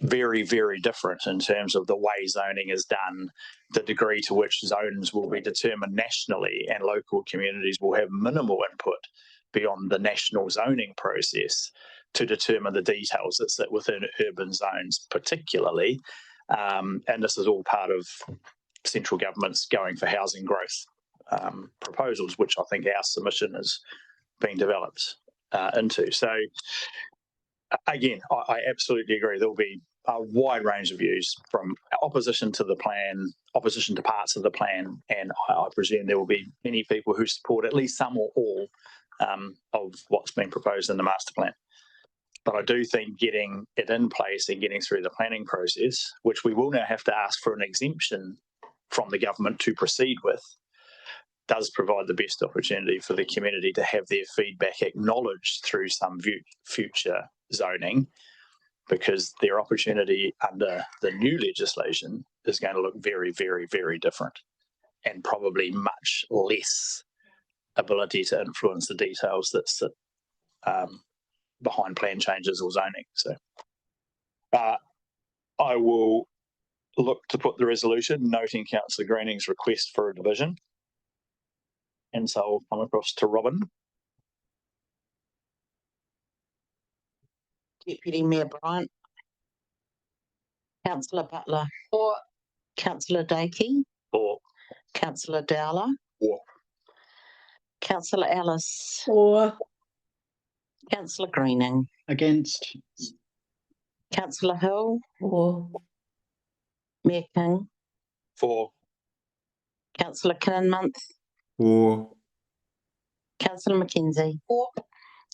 very, very different in terms of the way zoning is done, the degree to which zones will be determined nationally, and local communities will have minimal input beyond the national zoning process to determine the details that sit within urban zones particularly. And this is all part of central government's Going for Housing Growth proposals, which I think our submission is being developed into. So again, I absolutely agree. There will be a wide range of views, from opposition to the plan, opposition to parts of the plan, and I presume there will be many people who support at least some or all of what's been proposed in the master plan. But I do think getting it in place and getting through the planning process, which we will now have to ask for an exemption from the government to proceed with, does provide the best opportunity for the community to have their feedback acknowledged through some future zoning, because their opportunity under the new legislation is going to look very, very, very different, and probably much less ability to influence the details that sit behind plan changes or zoning. So I will look to put the resolution noting Councillor Greening's request for a division. And so I'll come across to Robin. Deputy Mayor Bryant. Councillor Butler. For. Councillor Dakey. For. Councillor Dowler. For. Councillor Ellis. For. Councillor Greening. Against. Councillor Hill. For. Mayor King. For. Councillor Kinmonth. For. Councillor McKenzie. For.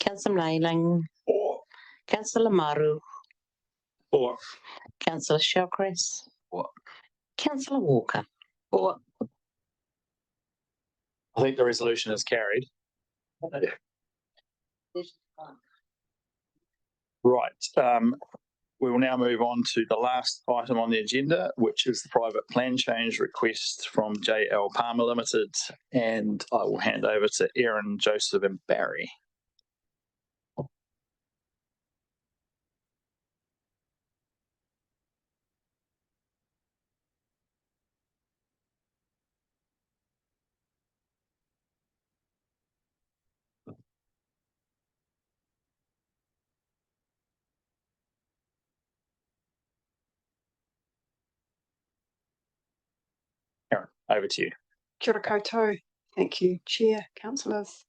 Councillor Nailing. For. Councillor Maru. For. Councillor Shellcrest. For. Councillor Walker. For. I think the resolution is carried. Right. We will now move on to the last item on the agenda, which is the private plan change request from JL Palmer Limited. And I will hand over to Erin, Joseph and Barry. Erin, over to you. Kia ora koutou. Thank you, Chair, Councillors.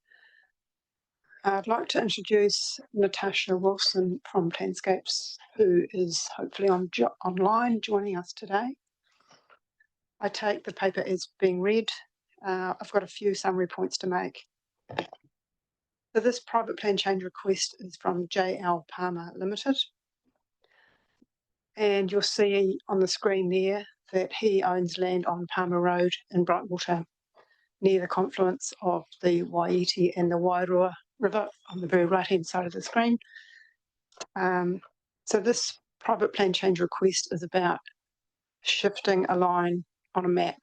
I'd like to introduce Natasha Wilson from Planscapes, who is hopefully online joining us today. I take the paper as being read. I've got a few summary points to make. So this private plan change request is from JL Palmer Limited. And you'll see on the screen there that he owns land on Palmer Road in Brightwater, near the confluence of the Waiiti and the Wairua River on the very right-hand side of the screen. So this private plan change request is about shifting a line on a map.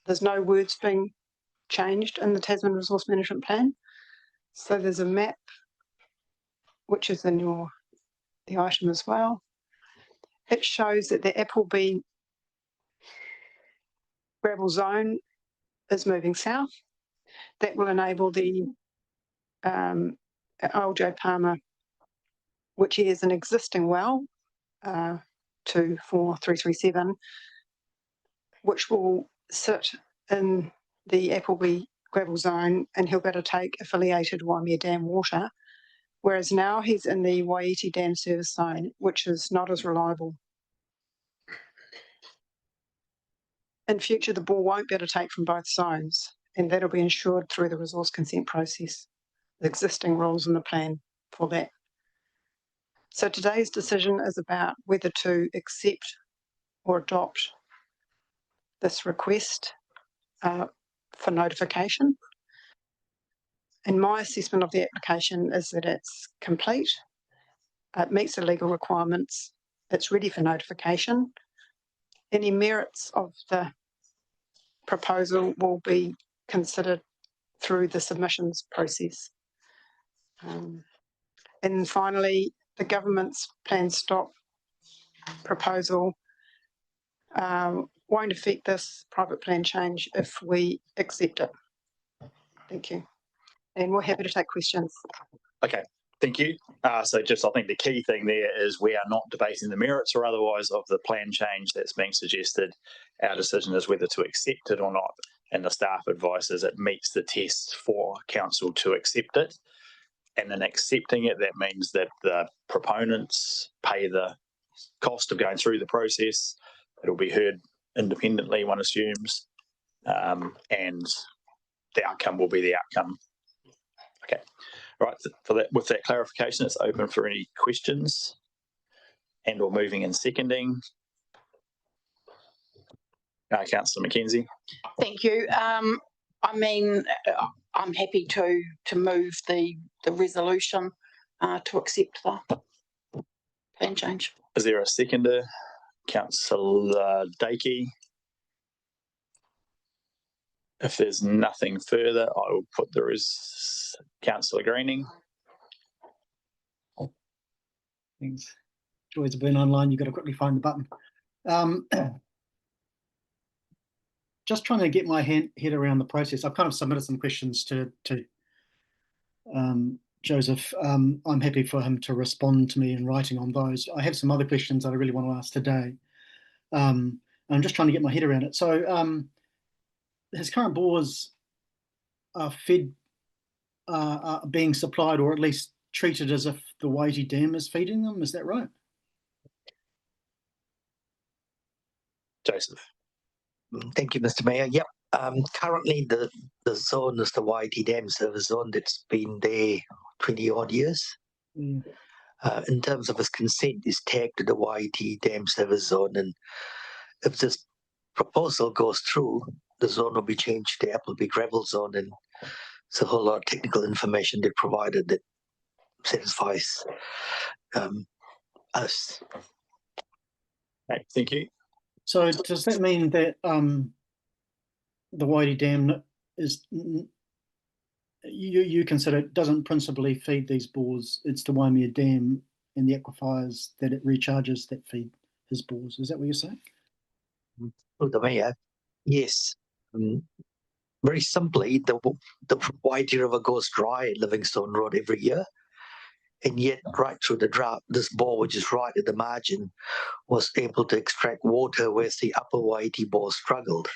There's no words being changed in the Tasman Resource Management Plan. So there's a map, which is in the item as well. It shows that the Appleby gravel zone is moving south. That will enable the LJ Palmer, which is an existing well, 24337, which will sit in the Appleby gravel zone, and he'll be able to take affiliated Waimea Dam water, whereas now he's in the Waiiti Dam service zone, which is not as reliable. In future, the bore won't be able to take from both zones, and that'll be ensured through the resource consent process. The existing rules in the plan for that. So today's decision is about whether to accept or adopt this request for notification. And my assessment of the application is that it's complete. It meets the legal requirements. It's ready for notification. Any merits of the proposal will be considered through the submissions process. And finally, the government's plan stop proposal won't affect this private plan change if we accept it. Thank you. And we're happy to take questions. Okay, thank you. So just I think the key thing there is we are not debating the merits or otherwise of the plan change that's being suggested. Our decision is whether to accept it or not. And the staff advice is it meets the tests for council to accept it. And in accepting it, that means that the proponents pay the cost of going through the process. It'll be heard independently, one assumes, and the outcome will be the outcome. Okay, right. For that, with that clarification, it's open for any questions, and or moving and seconding. Councillor Mackenzie. Thank you. I mean, I'm happy to move the resolution to accept the plan change. Is there a seconder? Councillor Dakey. If there's nothing further, I will put there is Councillor Greening. Things joys of being online, you've got to quickly find the button. Just trying to get my head around the process. I've kind of submitted some questions to Joseph. I'm happy for him to respond to me in writing on those. I have some other questions that I really want to ask today. I'm just trying to get my head around it. So his current bores are fed, are being supplied or at least treated as if the Waiti Dam is feeding them. Is that right? Joseph. Thank you, Mr. Mayor. Yep. Currently, the zone is the Waiti Dam service zone that's been there 20 odd years. Mm. In terms of his consent, is tagged to the Waiti Dam service zone, and if this proposal goes through, the zone will be changed to Appleby Gravel Zone, and it's a whole lot of technical information they provided that satisfies us. Right, thank you. So does that mean that the Waiti Dam is, you consider it doesn't principally feed these bores, it's the Waimea Dam and the aquifers that it recharges that feed his bores? Is that what you're saying? Well, the Mayor, yes. Very simply, the Waiti River goes dry at Livingstone Road every year. And yet, right through the drought, this bore, which is right at the margin, was able to extract water, whereas the upper Waiti bore struggled.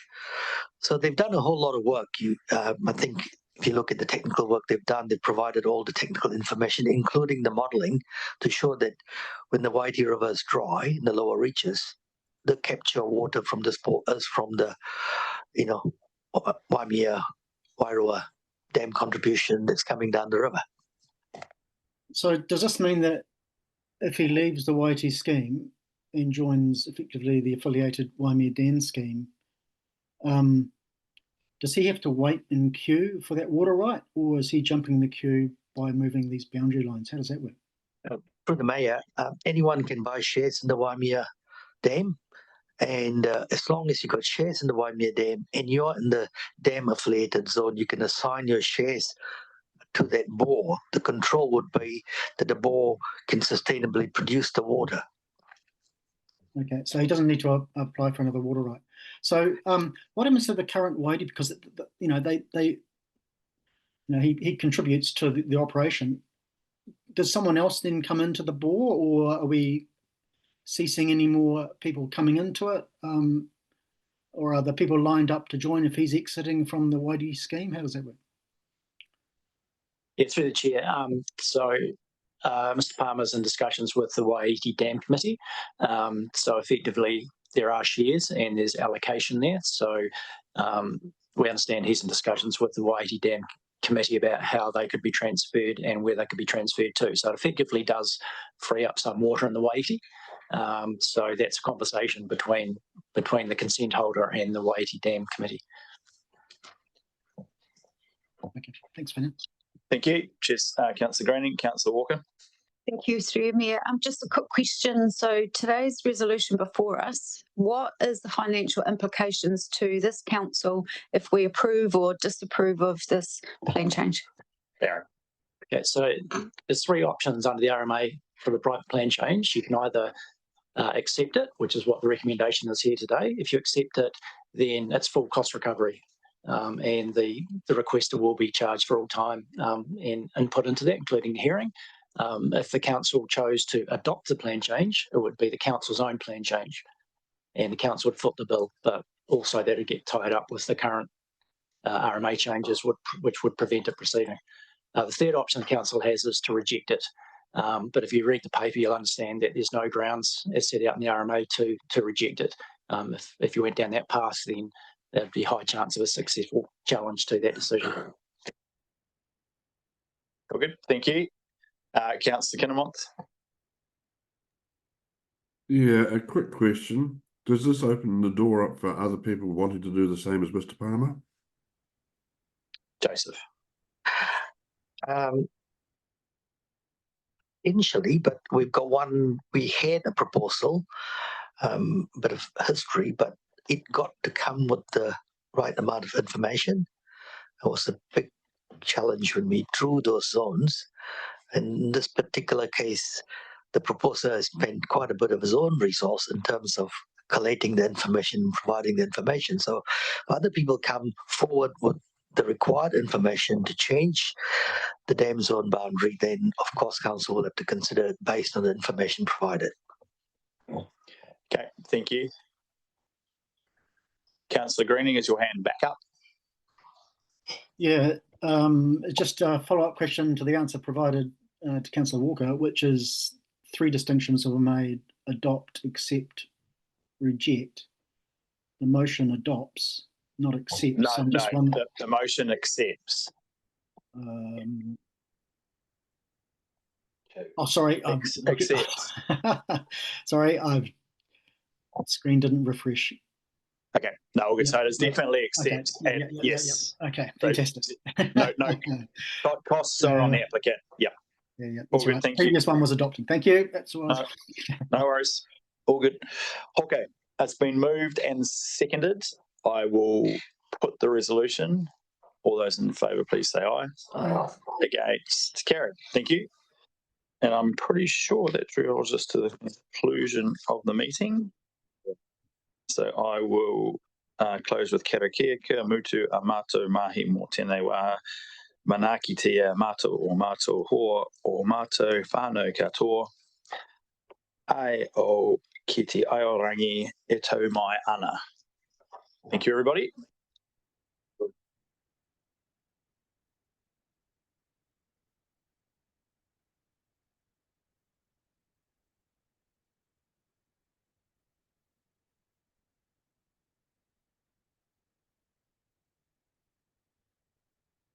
So they've done a whole lot of work. I think if you look at the technical work they've done, they've provided all the technical information, including the modelling, to show that when the Waiti River is dry in the lower reaches, the capture water from this bore is from the, Waimea Wairua Dam contribution that's coming down the river. So does this mean that if he leaves the Waiti scheme and joins effectively the affiliated Waimea Dam scheme, does he have to wait in queue for that water right, or is he jumping the queue by moving these boundary lines? How does that work? Through the Mayor, anyone can buy shares in the Waimea Dam, and as long as you've got shares in the Waimea Dam and you're in the dam affiliated zone, you can assign your shares to that bore. The control would be that the bore can sustainably produce the water. Okay, so he doesn't need to apply for another water right. So what happens to the current Waiti? Because he contributes to the operation. Does someone else then come into the bore, or are we ceasing any more people coming into it? Or are the people lined up to join if he's exiting from the Waiti scheme? How does that work? Yeah, through the chair. Mr. Palmer's in discussions with the Waiti Dam Committee. So effectively, there are shares and there's allocation there. So we understand he's in discussions with the Waiti Dam Committee about how they could be transferred and where they could be transferred to. So it effectively does free up some water in the Waiti. So that's a conversation between the consent holder and the Waiti Dam Committee. Okay, thanks, Vanessa. Thank you. Cheers, Councillor Greening. Councillor Walker. Thank you, through Mayor. Just a quick question. So today's resolution before us, what is the financial implications to this council if we approve or disapprove of this plan change? Darren. Okay, so there's three options under the RMA for the private plan change. You can either accept it, which is what the recommendation is here today. If you accept it, then it's full cost recovery. And the requester will be charged for all time and input into that, including the hearing. If the council chose to adopt the plan change, it would be the council's own plan change, and the council would foot the bill, but also that would get tied up with the current RMA changes, which would prevent it proceeding. The third option the council has is to reject it. But if you read the paper, you'll understand that there's no grounds as set out in the RMA to reject it. If you went down that path, then there'd be a high chance of a successful challenge to that decision. All good, thank you. Councillor Kinnemont. Yeah, a quick question. Does this open the door up for other people wanting to do the same as Mr. Palmer? Joseph. Initially, but we had a proposal, bit of history, but it got to come with the right amount of information. It was a big challenge when we drew those zones. In this particular case, the proposer has spent quite a bit of his own resource in terms of collating the information, providing the information. So if other people come forward with the required information to change the dam zone boundary, then of course council will have to consider it based on the information provided. Okay, thank you. Councillor Greening, is your hand back up? Yeah, just a follow-up question to the answer provided to Councillor Walker, which is three distinctions were made: adopt, accept, reject. The motion adopts, not accepts. No, I'm just the motion accepts. Oh, sorry. Accepts. Sorry, screen didn't refresh. Okay, no, all good. So it's definitely accepts. Okay. And yes. Okay, fantastic. No, costs are on the applicant. Yeah. Yeah. All good, Right. thank Previous one was adopted. Thank you. That's all. No worries. All good. Okay, it's been moved and seconded. I will put the resolution. All those in favour, please say aye. Aye. Against, carried. Thank you. And I'm pretty sure that draws us to the conclusion of the meeting. So I will close with karakia, kia mutu a mātou mahi mō tēnei wā, manakitea mātou o mātou hoa o mātou whānau katoa, ai o ki te aorangi e tau mai ana. Thank you, everybody.